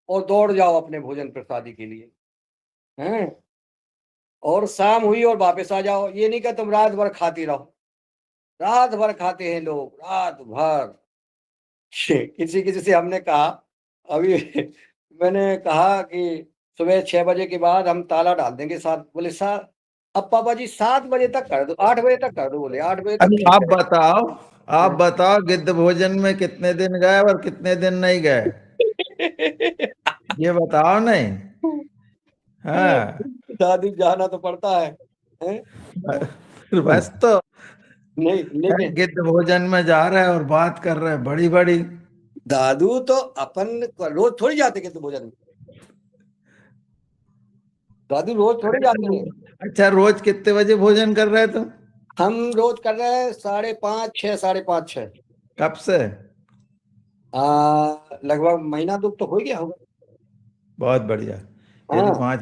और दौड़ जाओ अपने भोजन प्रसादी के लिए, हैं, और शाम हुई और वापस आ जाओ। ये नहीं कि तुम रात भर खाती रहो, रात भर खाते हैं लोग, रात भर। किसी किसी से हमने कहा, अभी मैंने कहा कि सुबह 6 बजे के बाद हम ताला डाल देंगे 7। बोले 7? अब पापा जी 7 बजे तक कर दो, 8 बजे तक कर दो। बोले 8 बजे तक अरे ठीक आप है। बताओ, आप बताओ गिद्ध भोजन में कितने दिन गए और कितने दिन नहीं गए? ये बताओ नहीं। हाँ। दादी जाना तो पड़ता है, हैं? फिर बस तो नहीं लेकिन गिद्ध भोजन में जा रहे हैं और बात कर रहे हैं बड़ी बड़ी। दादू तो अपन रोज थोड़ी जाते कि तो भोजन में, दादू रोज थोड़ी जाते हैं। अच्छा, रोज कितने बजे भोजन कर रहे तुम? हम रोज कर रहे हैं 5:30 6, 5:30 6। कब से? लगभग महीना दो तो हो गया होगा। बहुत बढ़िया। यदि हाँ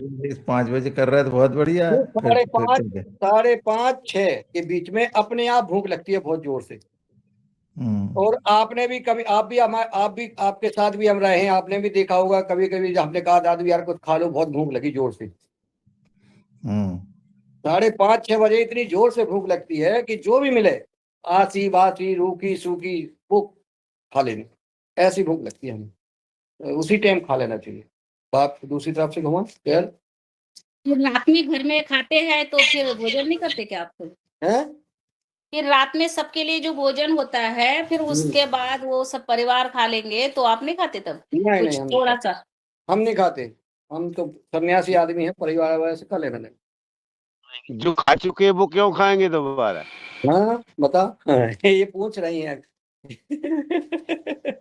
5 बजे कर रहे हैं तो बहुत बढ़िया है। ये फिर 5:30 ठीक है। 5:30 6 के बीच में अपने आप भूख लगती है बहुत जोर से। और आपने भी कभी, आप भी आपके साथ भी हम रहे हैं, आपने भी देखा होगा कभी कभी हमने कहा दादू यार कुछ खा लो, बहुत भूख लगी जोर से। 5:30 6 बजे इतनी जोर से भूख लगती है कि जो भी मिले आसी बासी रूखी सूखी वो खा लेनी, ऐसी भूख लगती है हमें, उसी टाइम खा लेना चाहिए। बाप दूसरी तरफ से घुमा यार फिर रात में घर में खाते हैं तो फिर भोजन नहीं करते क्या आप फिर? है। फिर रात में सबके लिए जो भोजन होता है फिर उसके बाद वो सब परिवार खा लेंगे तो आप नहीं खाते तब नहीं कुछ हम थोड़ा सा? हम नहीं खाते, हम तो सन्यासी आदमी है, परिवार वाले से खा लेना नहीं। जो खा चुके हैं वो क्यों खाएंगे दोबारा? हाँ बता। ये पूछ रही हैं।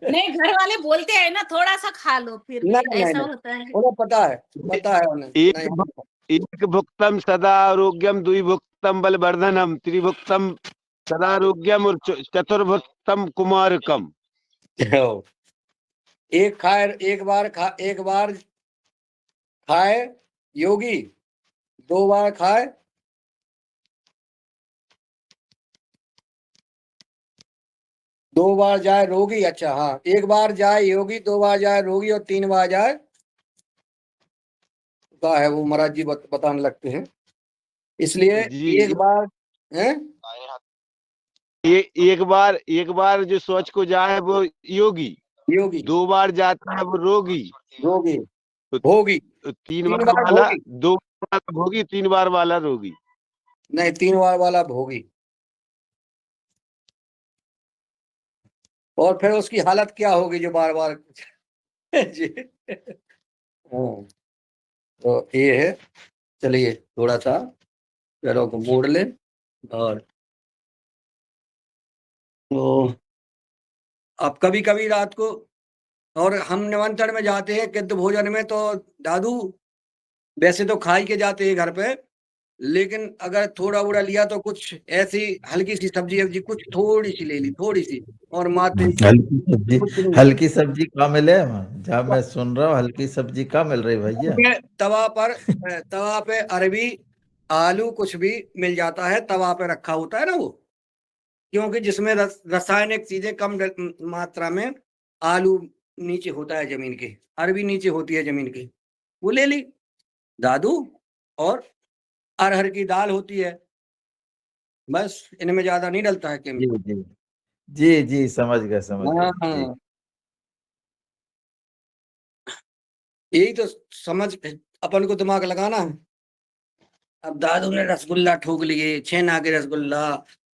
नहीं, घर वाले बोलते हैं ना थोड़ा सा खा लो, फिर भी नहीं ऐसा नहीं होता है। उन्हें पता है उन्हें। एक नहीं एक भुक्तम सदा आरोग्यम, द्विभुक्तम बलवर्धनम, त्रिभुक्तम सदा आरोग्यम और चतुर्भुक्तम कुमारकम। एक बार खाए योगी, 2 बार खाए, दो बार जाए रोगी। अच्छा हाँ, 1 बार जाए योगी, 2 बार जाए रोगी और 3 बार जाए का है वो महाराज जी बताने लगते हैं। इसलिए जी एक बार है एक बार जो सोच को जाए वो योगी, योगी, 2 बार जाता है वो रोगी, रोगी, तो भोगी, 3 बार 3 बार वाला भोगी, 2 बार भोगी, 3 बार वाला रोगी। नहीं 3 बार वाला भोगी। और फिर उसकी हालत क्या होगी जो बार बार जी। हाँ तो ये है। चलिए थोड़ा सा पैरों को मोड़ ले। और तो अब कभी कभी रात को और हम निमंत्रण में जाते हैं गिद्ध भोजन में, तो दादू वैसे तो खा ही के जाते हैं घर पे, लेकिन अगर थोड़ा बड़ा लिया तो कुछ ऐसी हल्की सी सब्जी वब्जी कुछ थोड़ी सी ले ली, थोड़ी सी, और मात्र कुछ नहीं। हल्की सब्जी कहाँ मिले? जब मैं सुन रहा हूँ हल्की सब्जी कहाँ मिल रही भैया? तवा पे अरबी आलू कुछ भी मिल जाता है, तवा पे रखा होता है ना वो, क्योंकि जिसमें रासायनिक चीजें कम मात्रा में, आलू नीचे होता है जमीन के, अरबी नीचे होती है जमीन के, वो ले ली दादू। और अरहर की दाल होती है, बस इनमें ज्यादा नहीं डलता है जी केमिकल। जी जी जी, समझ गया जी। हाँ यही तो समझ अपन को दिमाग लगाना है। अब दादू ने रसगुल्ला ठोक लिए, छेना के रसगुल्ला,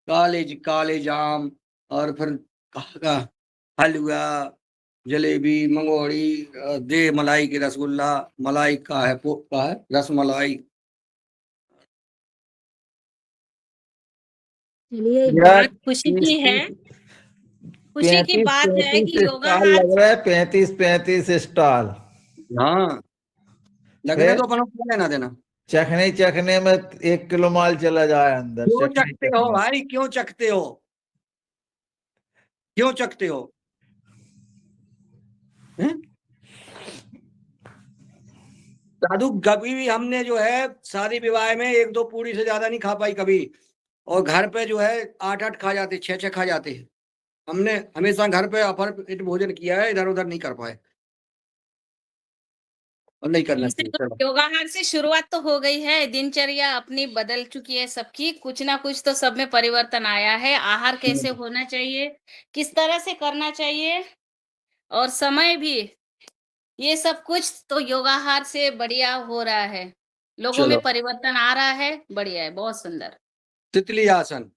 काले जाम, और फिर का हलवा, जलेबी, मंगोड़ी, दे मलाई की रसगुल्ला, मलाई का है रसमलाई। चलिए यार बात खुशी की है, 35 खुशी की बात है कि योगा स्टॉल हार। लग रहा है, 35 स्टॉल। हाँ लगने फिर तो अपन को लेना देना। चखने चखने में 1 किलो माल चला जाए अंदर, क्यों चखने चखते हो चखने। भाई, क्यों चखते हो, क्यों चखते हो? हैं? दादू कभी भी हमने जो है शादी विवाह में 1-2 पूरी से ज्यादा नहीं खा पाई कभी, और घर पे जो है 8-8 खा जाते, 6-6 खा जाते हैं। हमने हमेशा घर पे अपर पेट भोजन किया है, इधर उधर नहीं कर पाए, और नहीं करना इससे चाहिए। तो चलो योगाहार से शुरुआत तो हो गई है, दिनचर्या अपनी बदल चुकी है सबकी, कुछ ना कुछ तो सब में परिवर्तन आया है। आहार कैसे होना चाहिए, किस तरह से करना चाहिए, और समय भी, ये सब कुछ तो योगाहार से बढ़िया हो रहा है। लोगों में चलो परिवर्तन आ रहा है, बढ़िया है, बहुत सुंदर। तितली आसन,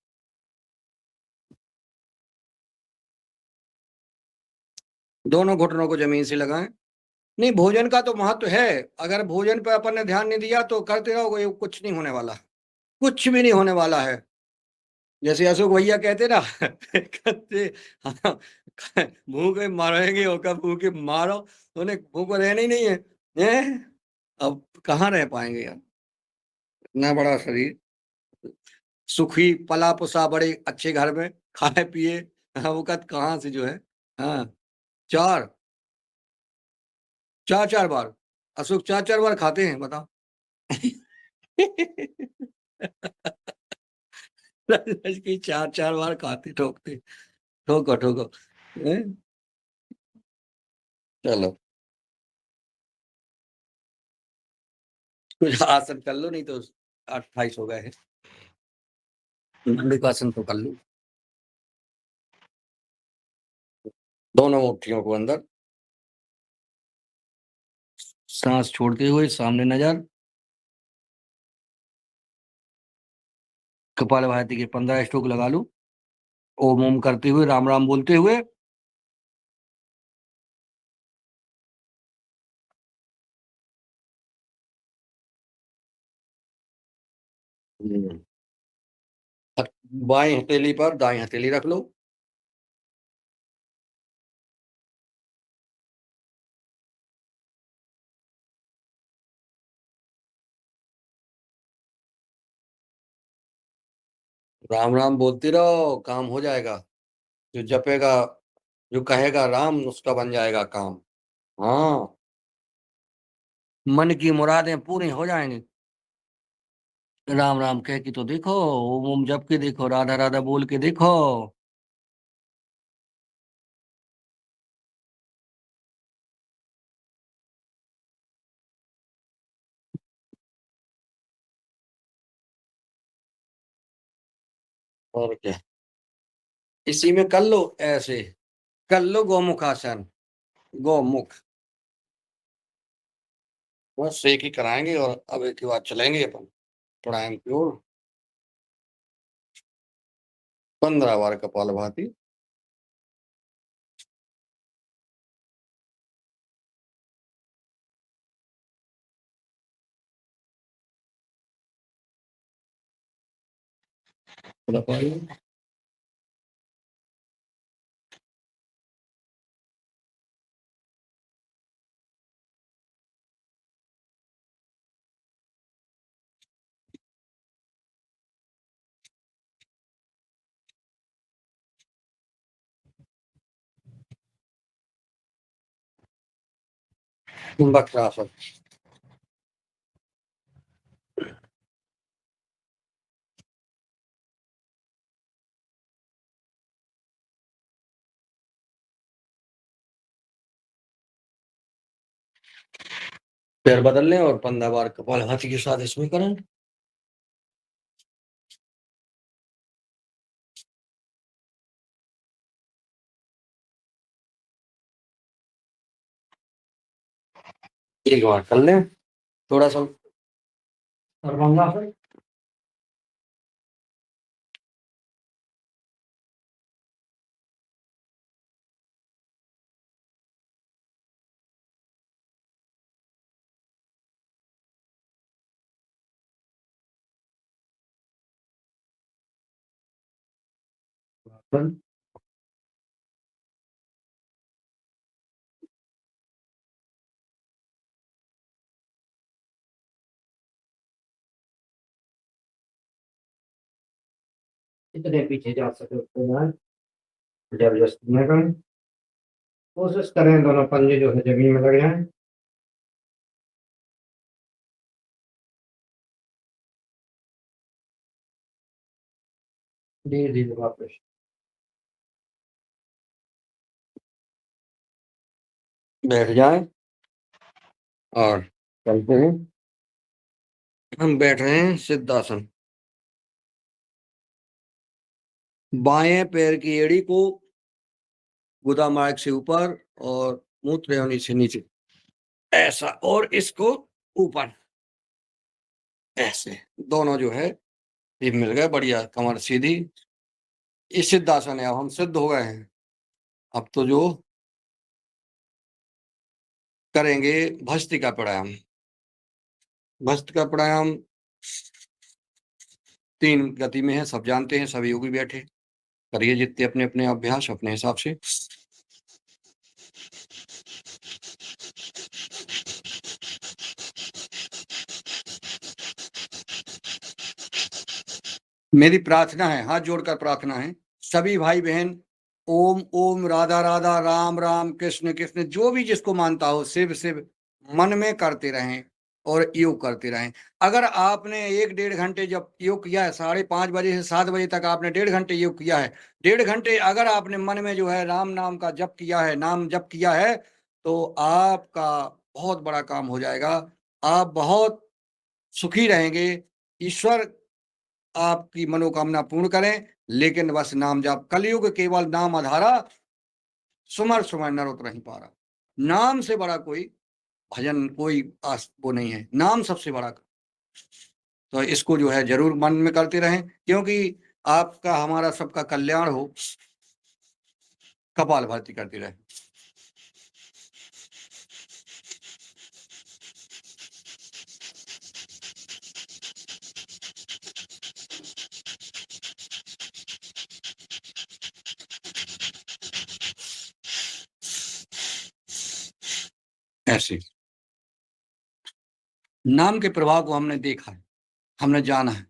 दोनों घुटनों को जमीन से लगाएं, नहीं, भोजन का तो महत्व है। अगर भोजन पे अपन ने ध्यान नहीं दिया तो करते रहोगे, कुछ नहीं होने वाला, कुछ भी नहीं होने वाला है। जैसे अशोक भैया कहते ना कहते हाँ, भूखे मारेंगे और कब भूखे मारो, तो उन्हें भूख रहना ही नहीं है, हैं? अब कहाँ रह पाएंगे यार, इतना बड़ा शरीर, सुखी पला पुसा बड़े अच्छे घर में, खाए पिए, वक़्त कहाँ से जो है। हाँ, चार चार चार बार अशोक चार चार बार खाते हैं, बताओ। रज की चार चार बार खाते, ठोकते, ठोको ठोको, हैं? चलो कुछ आसन कर लो, नहीं तो 28 हो गए हैं, आसन तो कर लो। दोनों मुट्ठियों को अंदर, सांस छोड़ते हुए सामने नजर, कपालभाति के 15 स्ट्रोक लगा लो, ओम ओम करते हुए, राम राम बोलते हुए। बाएं हथेली पर दाएं हथेली रख लो, राम राम बोलते रहो, काम हो जाएगा। जो जपेगा, जो कहेगा राम, उसका बन जाएगा काम। हाँ, मन की मुरादें पूरी हो जाएंगी। राम राम कह के तो देखो, ओम ओम जप के देखो, राधा राधा बोल के देखो। और क्या, इसी में कर लो, ऐसे कर लो गोमुखासन, गोमुख। बस एक ही कराएंगे और अब एक ही बात चलेंगे अपन प्राणायाम की ओर। 15 बार कपालभाति। वक्रासन। पैर बदल लें और 15 बार कपालभाति के साथ इसमें करें। एक बार कर लें थोड़ा सा सर्वांगासन। इतने पीछे जा सके उतने जाएं, जबरदस्ती न करें, कोशिश करें दोनों पंजे जो है जमीन में लग जाएं। धीरे धीरे वापस बैठ जाएं और चलते हैं। हम बैठ रहे हैं सिद्धासन। बाएं पैर की एड़ी को गुदा मार्ग से ऊपर और मूत्र योनि से नीचे, ऐसा, और इसको ऊपर, ऐसे दोनों जो है ये मिल गए, बढ़िया, कमर सीधी। ये सिद्धासन है। अब हम सिद्ध हो गए हैं। अब तो जो करेंगे भस्त्रिका प्राणायाम। भस्त्रिका प्राणायाम 3 गति में है, सब जानते हैं, सभी योगी बैठे करिए जितने अपने अपने अभ्यास अपने हिसाब से। मेरी प्रार्थना है, हाथ जोड़कर प्रार्थना है, सभी भाई बहन ओम ओम राधा राधा राम राम कृष्ण कृष्ण जो भी जिसको मानता हो शिव शिव मन में करते रहें और योग करते रहें। अगर आपने 1-1.5 घंटे जब योग किया है, 5:30 बजे से 7 बजे तक आपने 1.5 घंटे योग किया है, 1.5 घंटे अगर आपने मन में जो है राम नाम का जप किया है, नाम जप किया है, तो आपका बहुत बड़ा काम हो जाएगा। आप बहुत सुखी रहेंगे। ईश्वर आपकी मनोकामना पूर्ण करें, लेकिन बस नाम जप। कलयुग केवल नाम आधारा, सुमर सुमर नर उतर नहीं पारा। नाम से बड़ा कोई भजन कोई वो नहीं है, नाम सबसे बड़ा। तो इसको जो है जरूर मन में करते रहें, क्योंकि आपका हमारा सबका कल्याण हो। कपालभाति करते रहें। ऐसे नाम के प्रभाव को हमने देखा है, हमने जाना है।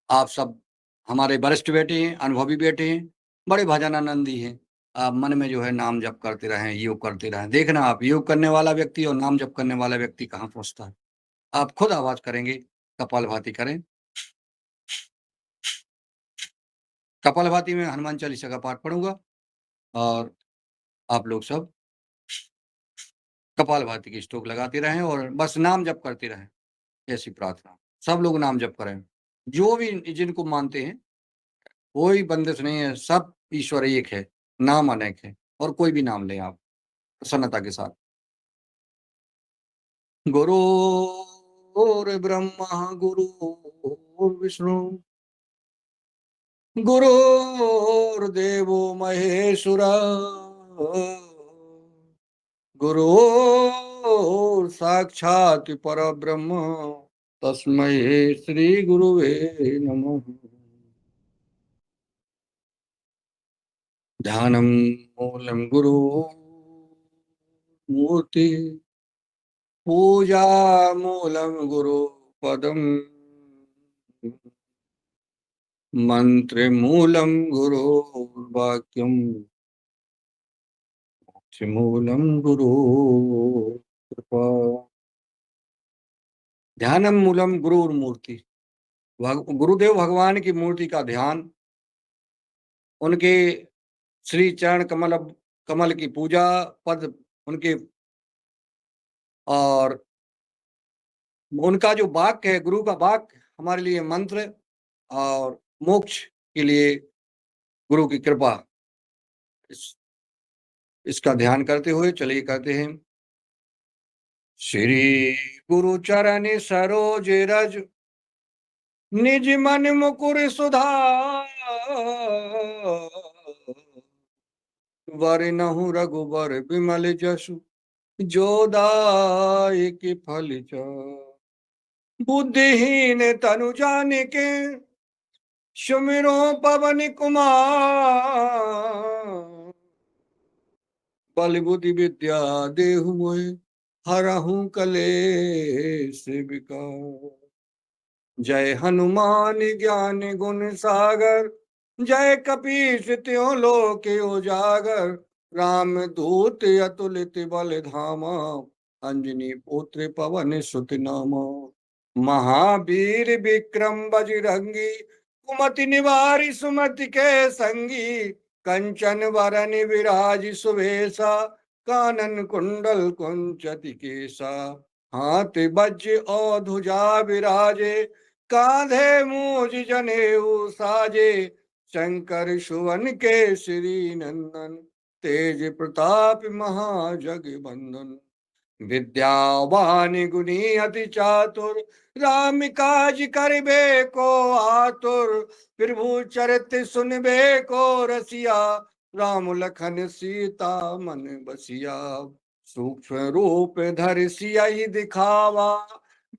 आप सब हमारे वरिष्ठ बेटे हैं, अनुभवी बेटे हैं, बड़े भजनानंदी हैं। आप मन में जो है नाम जप करते रहें, योग करते रहें। देखना आप योग करने वाला व्यक्ति और नाम जप करने वाला व्यक्ति कहाँ पहुंचता है, आप खुद आवाज करेंगे। कपालभाति करें। कपालभाति में हनुमान चालीसा का पाठ पढ़ूंगा और आप लोग सब कपालभाति की स्ट्रोक लगाते रहें और बस नाम जप करते रहें। ऐसी प्रार्थना, सब लोग नाम जप करें, जो भी जिनको मानते हैं। कोई बंदिश नहीं है, सब ईश्वर एक है, नाम अनेक है, और कोई भी नाम लें आप प्रसन्नता के साथ। गुरु ब्रह्मा गुरु विष्णु गुरुर्देवो महेश्वरा गुरु साक्षात् परब्रह्म तस्मै श्री गुरुवे नमः। ध्यानं मूलं गुरु मूर्ति पूजा मूलं गुरु पदम मंत्र मूलं गुरु वाक्यम मूलं गुरु कृपा। ध्यानम मूलम गुरु मूर्ति। गुरुदेव भगवान की मूर्ति का ध्यान, उनके श्री चरण कमल की पूजा, पद उनके, और उनका जो वाक्य है, गुरु का वाक्य हमारे लिए मंत्र, और मोक्ष के लिए गुरु की कृपा। इसका ध्यान करते हुए चलिए करते हैं। श्री गुरु चरण सरोज रज निज मन मुकुर सुधार वरनहु रघुबर विमल जसु जो दायक फल चार। बुद्धिहीन तनु जानिके सुमिरो पवन कुमार बल बुद्धि विद्या देहु मोहि हरहु कलेश विकार। जय हनुमान ज्ञान गुण सागर जय कपीस त्यों लोक उजागर। राम दूत अतुलित बल धामा अंजनी पुत्र पवन सुत नामा। महावीर विक्रम बजरंगी कुमति निवारि सुमति के संगी। कंचन वरन विराज सुवेशा कानन कुंडल कुंचति केसा। हाथ वज्र और ध्वजा विराजे कांधे मूज जनेऊ साजे। शंकर सुवन केसरी नंदन तेज प्रताप महाजगबंदन। विद्यावान गुणी अति चातुर राम काज करिबे को आतुर। प्रभु चरित्र सुनबे को रसिया राम लखन सीता मन बसिया। सूक्ष्म रूप धर सियाही दिखावा,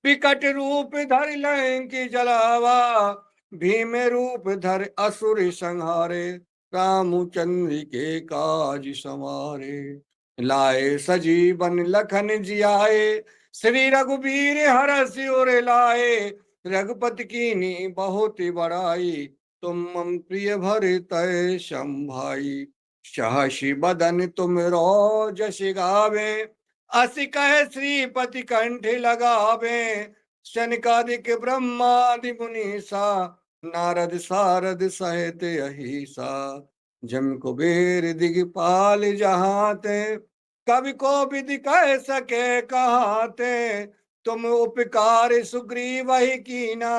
विकट रूप धर लंकी जलावा, भीम रूप धर असुर संहारे, रामचंद्र के काज संवारे। लाए सजीवन लखन जियाए, श्री रघुबीर हरष उर लाए। रघुपति कीन्ही बहुत बड़ाई, तुम मम प्रिय भरतहि संभाई। सहसि बदन तुम रो जस गावे, अस कह श्रीपति कंठ लगावे। शनकादिक ब्रह्मादि मुनीसा, नारद सारद सहित अहिसा। जम कुबेर दिगपाल जहाते, कवि को विधि कह सके कहाते। तुम उपकार सुग्रीव ही कीना,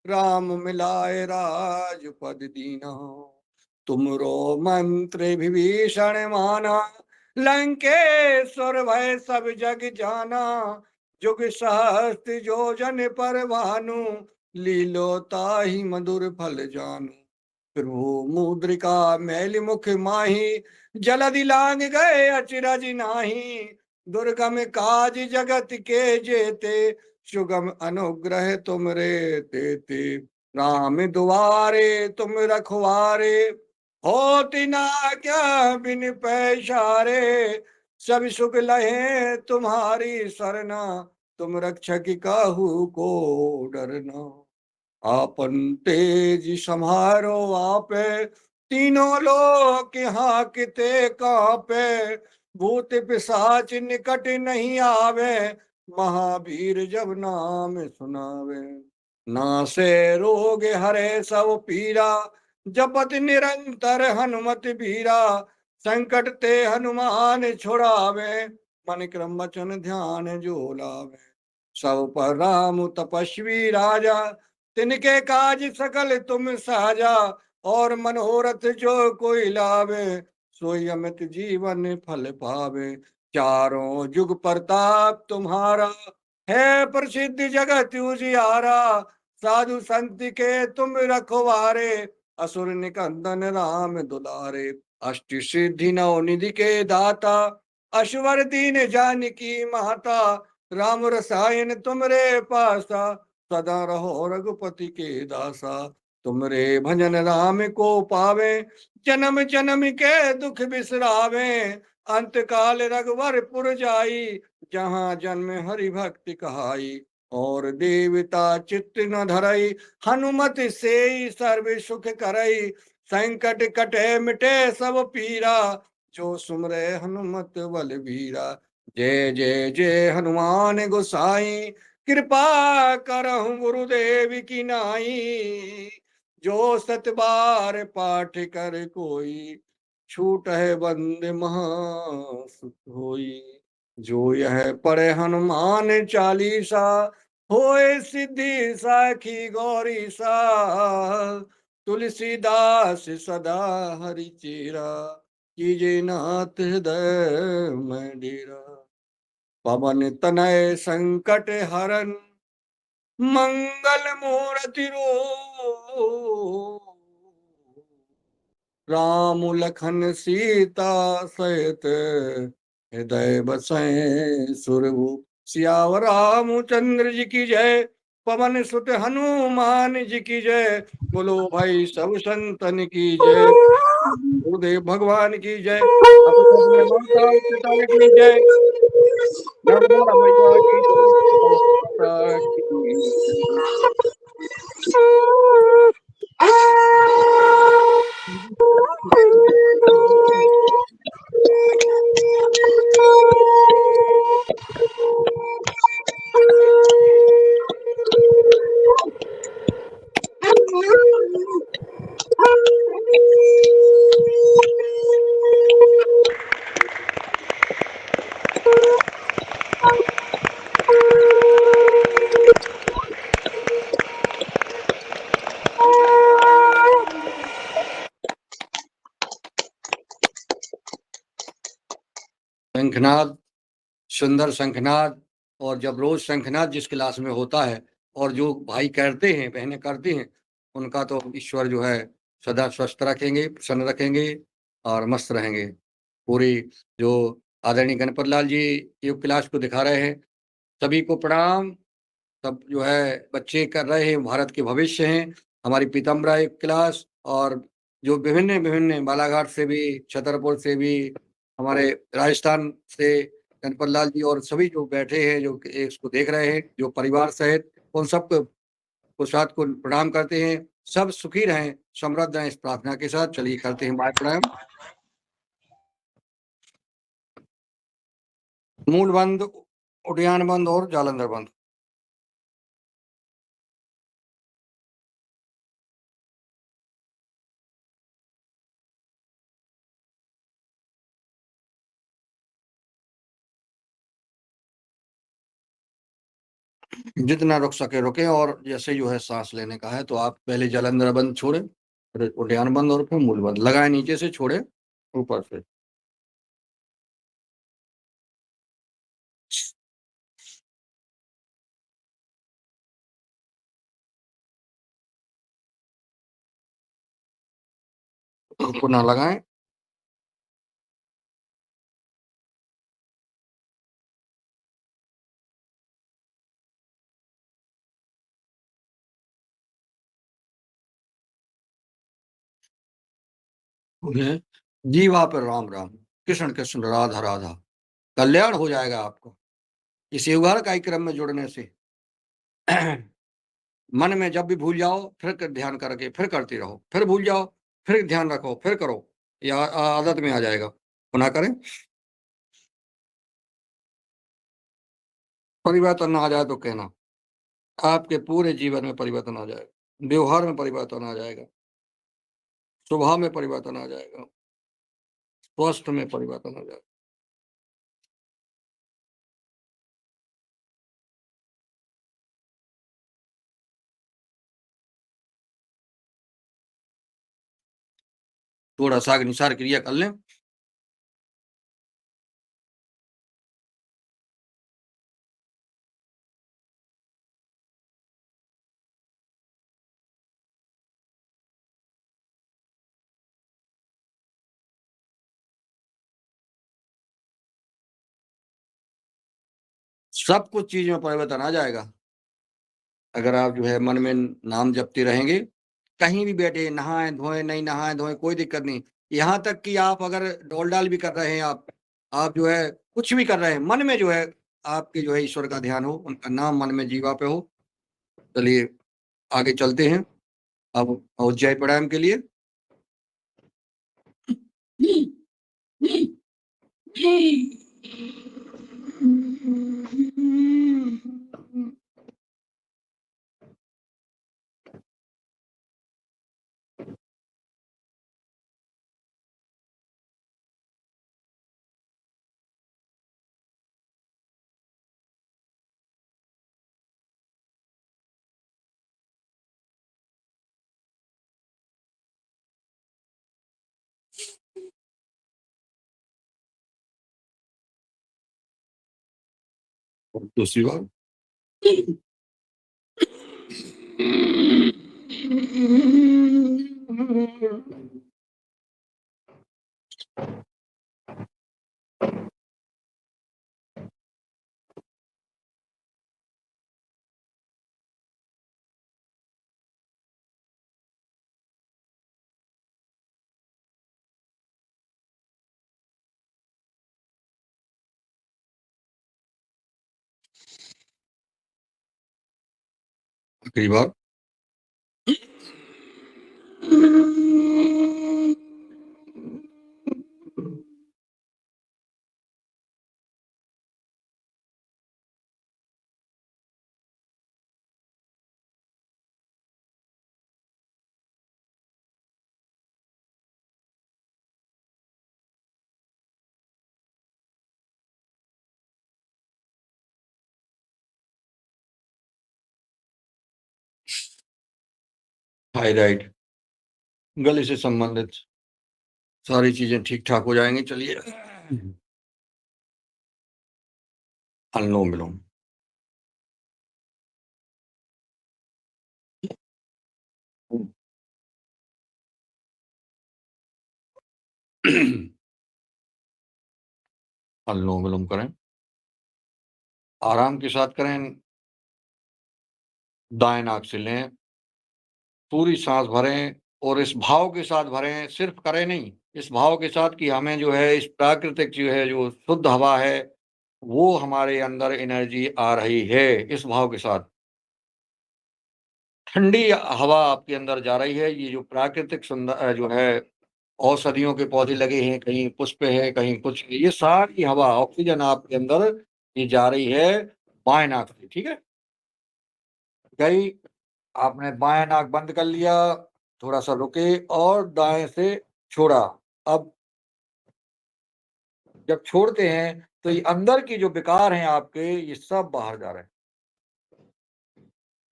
राम मिलाए राजपद दीना। तुमरो मंत्र विभीषण माना, लंकेश्वर भय सब जग जाना। जुग सहस्त्र जो जन पर भानु, लीलो ताहि मधुर फल जानू। प्रभु मुद्रिका मैल मुख माही, जलधि लांग गए अचरज नाही। दुर्गम काज जगत के जेते, सुगम अनुग्रह तुम रे तेते। राम दुआरे तुम रखवारे, होति ना क्या बिन पैसारे। सब सुख लहे तुम्हारी सरना, तुम रक्षक काहू को डरना। आपन तेज समारो आपे, तीनों लोक हांकते कांपे। भूत पिशाच निकट नहीं आवे, महावीर जब नाम सुनावे। नासे रोग हरे सब पीरा, जपत निरंतर हनुमत बीरा। संकट ते हनुमान छुड़ावे, मन क्रम वचन ध्यान जो लावे। सब पर राम तपस्वी राजा, तिनके काज सकल तुम साजा। और मनोरथ जो कोई लावे, सोई अमित जीवन फल पावे। चारों जुग प्रताप तुम्हारा, है प्रसिद्ध जगत उजियारा। साधु संत के तुम रखवारे, असुर निकंदन राम दुलारे। अष्ट सिद्धि नौ निधि के दाता, अश्वर दीन जानकी माता। राम रसायन तुमरे पासा, सदा रहो रघुपति के दासा। तुमरे भजन राम को पावे, जन्म जन्म के दुख बिसरावे। अंत काल रघुवर पुर जाई, जहाँ जन्म हरि भक्ति कहाई। और देवता चित्त न धरई, हनुमत से सर्व सुख करई। संकट कटे मिटे सब पीरा, जो सुमरे हनुमत बल बीरा। जय जय जय हनुमान गोसाई, कृपा करहु गुरुदेव की नाई। जो सत बार पाठ कर कोई, छूट है बंद महासुख होई। जो यह पढ़े हनुमान चालीसा, होए सिद्धि साखी गौरी सा। तुलसीदास सदा हरि चेरा, कीजे नाथ हृदय में डेरा। पवन तनय संकट हरन, मंगल मूर्ति रूप। राम लखन सीता सहित, हृदय बसै सुरभूप। सियावर रामचंद्र जी की जय, पवन सुत हनुमान जी की जय। बोलो भाई सब संतन की जय, गुरुदेव भगवान की जय। अपने माता पिता की जय, नर्मदा मैया की जय, गौ माता की शंखनाद, सुंदर शंखनाद। और जब रोज शंखनाद जिस क्लास में होता है, और जो भाई करते हैं बहनें करती हैं, उनका तो ईश्वर जो है सदा स्वस्थ रखेंगे, प्रसन्न रखेंगे और मस्त रहेंगे। पूरी जो आदरणीय गणपत लाल जी योग क्लास को दिखा रहे हैं। सभी को प्रणाम। सब जो है बच्चे कर रहे हैं, भारत के भविष्य हैं। हमारी पीताम्बरा योग क्लास और जो विभिन्न विभिन्न बालाघाट से भी, छतरपुर से भी, हमारे राजस्थान से गणपत लाल जी और सभी जो बैठे हैं, जो इसको देख रहे हैं, जो परिवार सहित, उन सबको को साथ को प्रणाम करते हैं। सब सुखी रहें, समृद्ध रहें, इस प्रार्थना के साथ चलिए करते हैं बात प्राणायाम। मूल बंद, उद्यान बंद और जालंधर बंद। जितना रुक सके रुके, और जैसे जो है सांस लेने का है तो आप पहले जालंधर बंद छोड़े, फिर उद्यान बंद और फिर मूल बंद लगाए, नीचे से छोड़े ऊपर से। पुनः लगाएं। जीवा पर राम राम, कृष्ण कृष्ण राधा राधा, कल्याण हो जाएगा आपको इस युगार कार्यक्रम में जुड़ने से। मन में जब भी भूल जाओ फिर ध्यान करके फिर करते रहो, फिर भूल जाओ फिर ध्यान रखो, फिर करो, या आदत में आ जाएगा। पुनः करें। परिवर्तन आ जाए तो कहना, आपके पूरे जीवन में परिवर्तन आ जाएगा, व्यवहार में परिवर्तन आ जाएगा, स्वभाव में परिवर्तन आ जाएगा, स्वास्थ्य में परिवर्तन आ जाएगा। थोड़ा सा निसार क्रिया कर लें। सब कुछ चीज में परिवर्तन आ जाएगा अगर आप जो है मन में नाम जपते रहेंगे। कहीं भी बैठे, नहाए धोए, नहीं नहाए धोए, कोई दिक्कत नहीं। यहाँ तक कि आप अगर डोल डाल भी कर रहे हैं, आप जो है कुछ भी कर रहे हैं, मन में जो है आपके जो है ईश्वर का ध्यान हो, उनका नाम मन में जीवा पे हो। चलिए आगे चलते हैं अब उज्जय प्राणायाम के लिए। दूसरी बार। आखिरी बार। थायराइड, गले से संबंधित सारी चीजें ठीक ठाक हो जाएंगी। चलिए अनुलोम विलोम। अनुलोम विलोम करें, आराम के साथ करें। दाएं नाक से लें, पूरी सांस भरें और इस भाव के साथ भरें, सिर्फ करें नहीं, इस भाव के साथ कि हमें जो है इस प्राकृतिक जो है जो शुद्ध हवा है वो हमारे अंदर एनर्जी आ रही है, इस भाव के साथ। ठंडी हवा आपके अंदर जा रही है। ये जो प्राकृतिक सुंदर जो है औषधियों के पौधे लगे हैं, कहीं पुष्प है, कहीं कुछ, ये सारी हवा ऑक्सीजन आपके अंदर ये जा रही है बाएं नाक से। ठीक है, गई। आपने बाएं नाक बंद कर लिया, थोड़ा सा रुके और दाएं से छोड़ा। अब जब छोड़ते हैं तो ये अंदर की जो विकार हैं आपके, ये सब बाहर जा रहे हैं।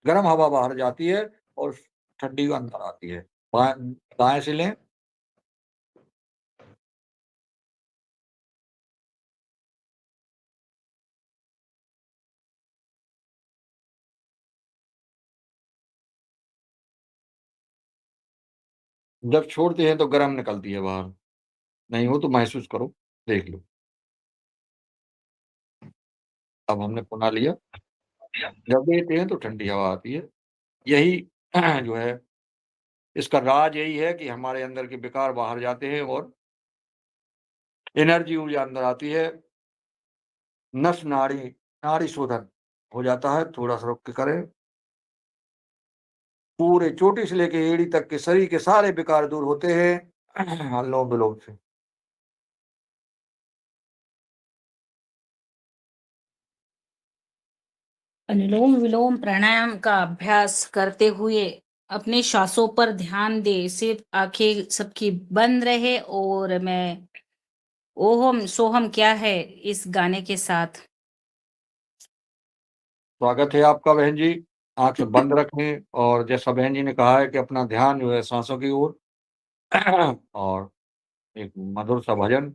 गर्म हवा बाहर जाती है और ठंडी अंदर आती है। दाएं से लें, जब छोड़ते हैं तो गर्म निकलती है बाहर, नहीं हो तो महसूस करो, देख लो। अब हमने पुनः लिया, जब देते हैं तो ठंडी हवा आती है। यही जो है इसका राज यही है कि हमारे अंदर के विकार बाहर जाते हैं और एनर्जी ऊर्जा अंदर आती है। नस नाड़ी नाड़ी शोधन हो जाता है। थोड़ा सा रुक के करें, पूरे चोटी से लेके एड़ी तक के शरीर के सारे विकार दूर होते हैं अनुलोम विलोम से। अनुलोम विलोम प्राणायाम का अभ्यास करते हुए अपने श्वासों पर ध्यान दे, सिर्फ आंखें सबकी बंद रहे और मैं ओहम सोहम क्या है इस गाने के साथ। स्वागत है आपका बहन जी। आंखें बंद रखें और जैसा बहन जी ने कहा है कि अपना ध्यान जो है सांसों की ओर और एक मधुर सा भजन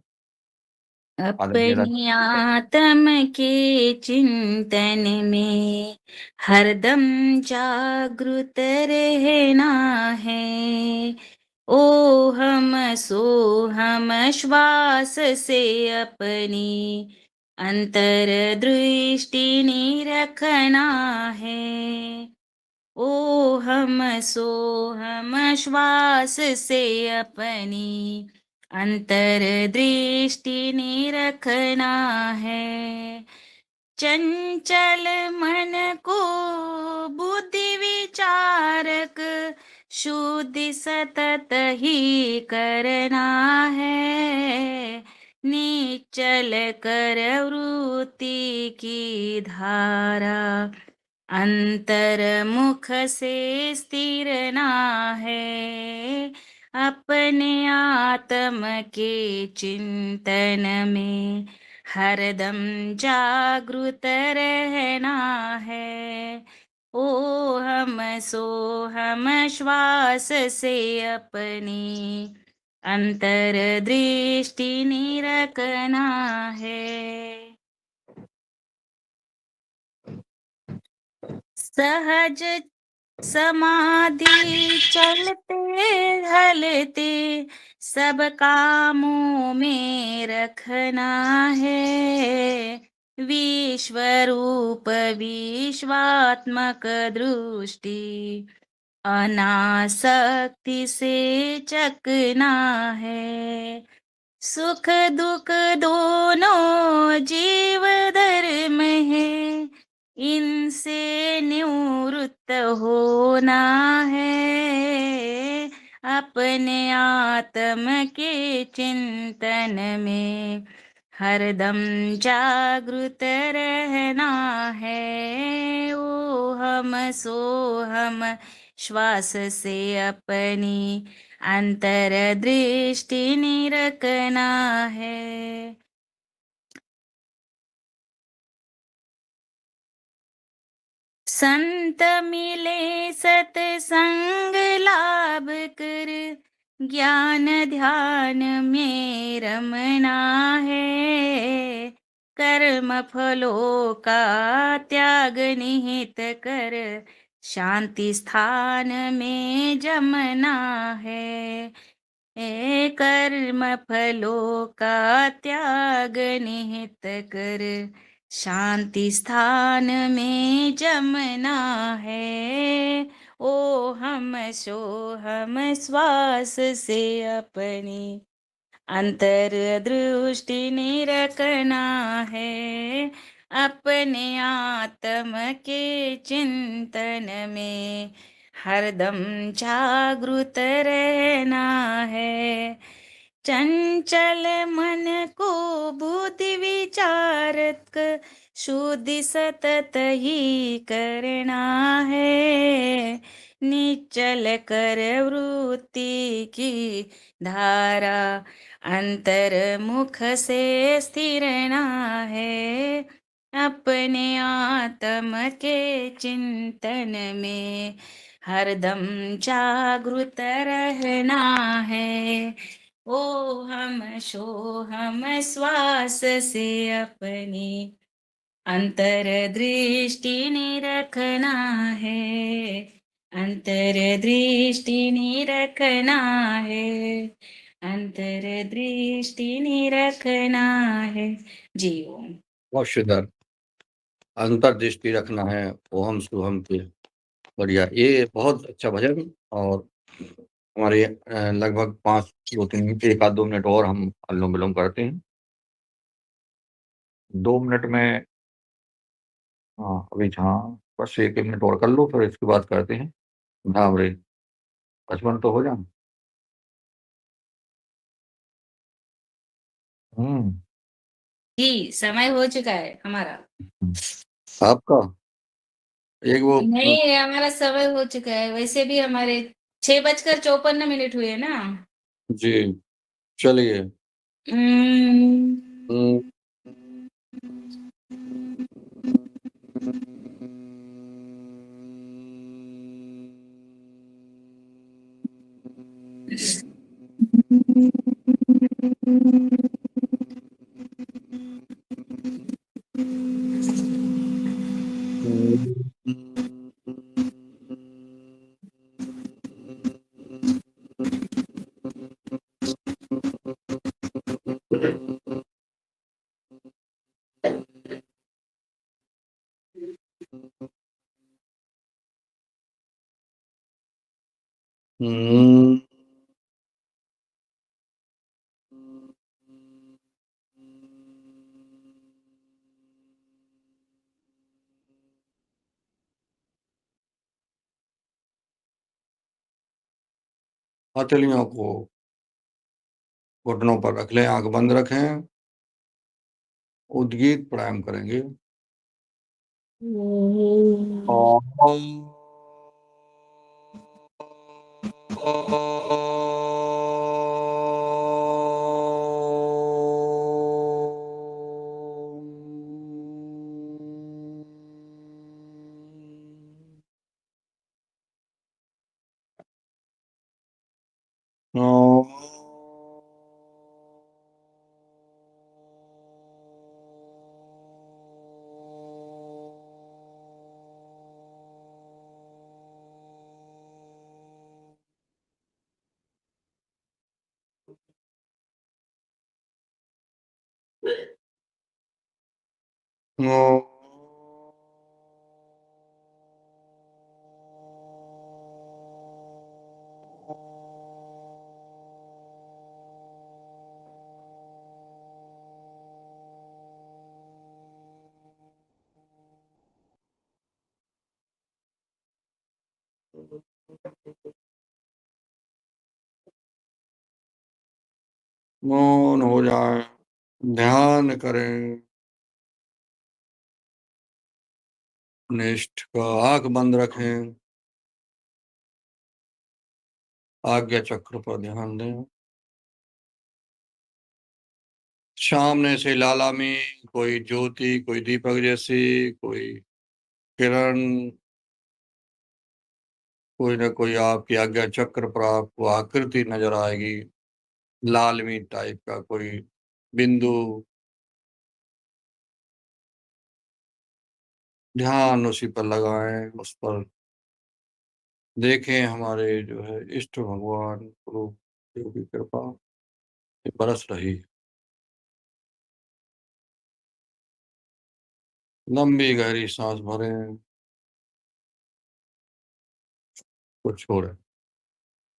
आदरणीय अपनी आत्म के चिंतन में हरदम जागृत रहना है। ओ हम सो हम श्वास से अपनी अंतर दृष्टि निरखना है। ओ हम सो हम श्वास से अपनी अंतर दृष्टि निरखना है। चंचल मन को बुद्धि विचारक शुद्धि सतत ही करना है। निश्चल कर वृत्ति की धारा अंतर्मुख से स्थिर ना है। अपने आत्म के चिंतन में हरदम जागृत रहना है। ओ हम सो हम श्वास से अपनी अंतर दृष्टि निरखना है। सहज समाधि चलते ढलते सब कामों में रखना है। विश्व रूप विश्वात्मक दृष्टि अनासक्ति से चकना है। सुख दुख दोनों जीव धर्म है, इनसे निवृत्त होना है। अपने आत्म के चिंतन में हरदम जागृत रहना है। ओ हम सो हम श्वास से अपनी अंतर दृष्टि निरखना है। संत मिले सतसंग लाभ कर ज्ञान ध्यान में रमना है। कर्म फलों का त्याग निहित कर शांति स्थान में जमना है। कर्म फलों का त्याग निहित कर शांति स्थान में जमना है। ओ हम सो हम श्वास से अपनी अंतर दृष्टि निरखना है। अपने आत्म के चिंतन में हरदम जागृत रहना है। चंचल मन को बुद्धि विचारक शुद्धि सतत ही करना है। निश्चल कर वृत्ति की धारा अंतर्मुख से स्थिरना है। अपने आत्म के चिंतन में हरदम जागृत रहना है। ओ हम शो हम श्वास से अपनी अंतर दृष्टि निरखना है। अंतर दृष्टि निरखना है। अंतर दृष्टि निरखना है। जी ओम। बहुत शुद्ध अंतर्दृष्टि रखना है ओहम सोहम के। बढ़िया, ये बहुत अच्छा भजन। और हमारे लगभग 5 एक आध 2 मिनट और हम अनुलोम विलोम करते हैं। 2 मिनट में, हाँ अभी, हाँ बस 1 मिनट और कर लो, फिर इसके बाद करते हैं। ढाबरे 55 तो हो जाए। हम्म। जी समय हो चुका है हमारा। आपका एक वो नहीं, हमारा समय हो चुका है। वैसे भी हमारे 6:54 हुए ना। जी, चलिए। हम्म। हम्म। हथेलियों को घुटनों पर रख लें, आंख बंद रखें, उद्गीत प्राणायाम करेंगे। मौन हो जाए, ध्यान करें। निष्ठ का आंख बंद रखें, आज्ञा चक्र पर ध्यान दें। सामने से लाला में कोई ज्योति, कोई दीपक जैसी कोई किरण, कोई ना कोई आपकी आज्ञा चक्र पर आपको आकृति नजर आएगी। लालमी टाइप का कोई बिंदु, ध्यान उसी पर लगाएं, उस पर देखें। हमारे जो है इष्ट भगवान गुरु देव की कृपा बरस रही। लंबी गहरी सांस भरें, को छोड़ें।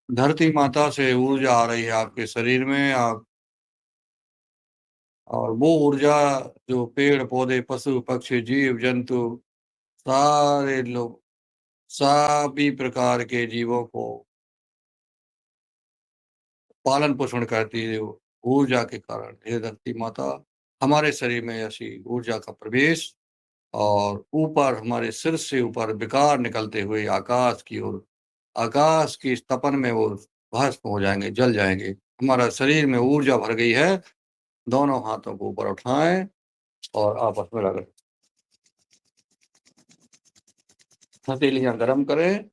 धरती माता से ऊर्जा आ रही है आपके शरीर में, आप और वो ऊर्जा जो पेड़ पौधे पशु पक्षी जीव जंतु सारे लोग सभी प्रकार के जीवों को पालन पोषण करती है ऊर्जा के कारण। ये धरती माता हमारे शरीर में ऐसी ऊर्जा का प्रवेश, और ऊपर हमारे सिर से ऊपर विकार निकलते हुए आकाश की ओर, आकाश की इस तपन में वो भस्म हो जाएंगे, जल जाएंगे। हमारा शरीर में ऊर्जा भर गई है। दोनों हाथों को ऊपर उठाएं और आपस में रगड़ें। हथेलियां गर्म करें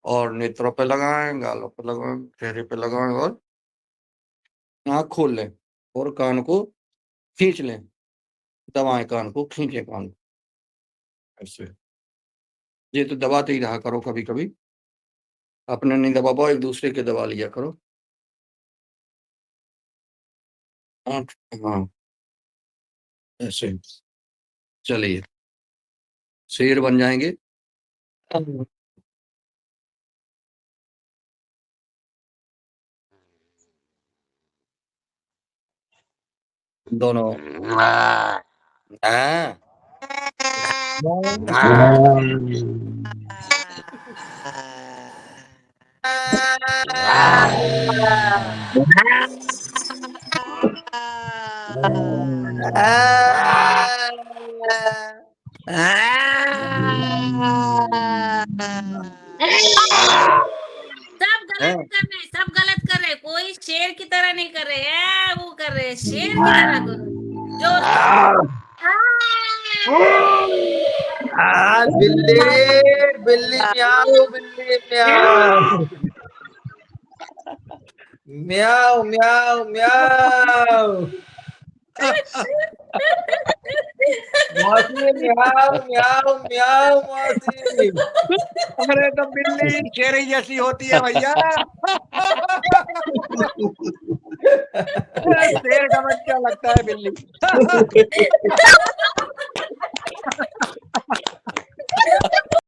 और नेत्रों पे लगाएं, गालों पे लगाएं, चेहरे पे लगाएं और आँख खोल लें और कान को खींच लें। दबाएं कान को, खींचे कान को ऐसे। ये तो दबाते ही रहा करो, कभी कभी अपने नहीं दबा पाओ एक दूसरे के दबा लिया करो। हाँ ऐसे चलिए, शेर बन जाएंगे। दोनों सब गलत कर रहे, कोई शेर की तरह नहीं कर रहे हैं, वो कर रहे शेर की तरह करो जोर बिल्ली बिल्ली म्याऊ, बिल्ली म्याऊ, म्याऊ म्याऊ म्याऊ। मौसी म्याऊ म्याऊ म्याऊ मौसी। अरे तो बिल्ली शेर ही जैसी होती है भैया। शेर का बच्चा लगता है बिल्ली।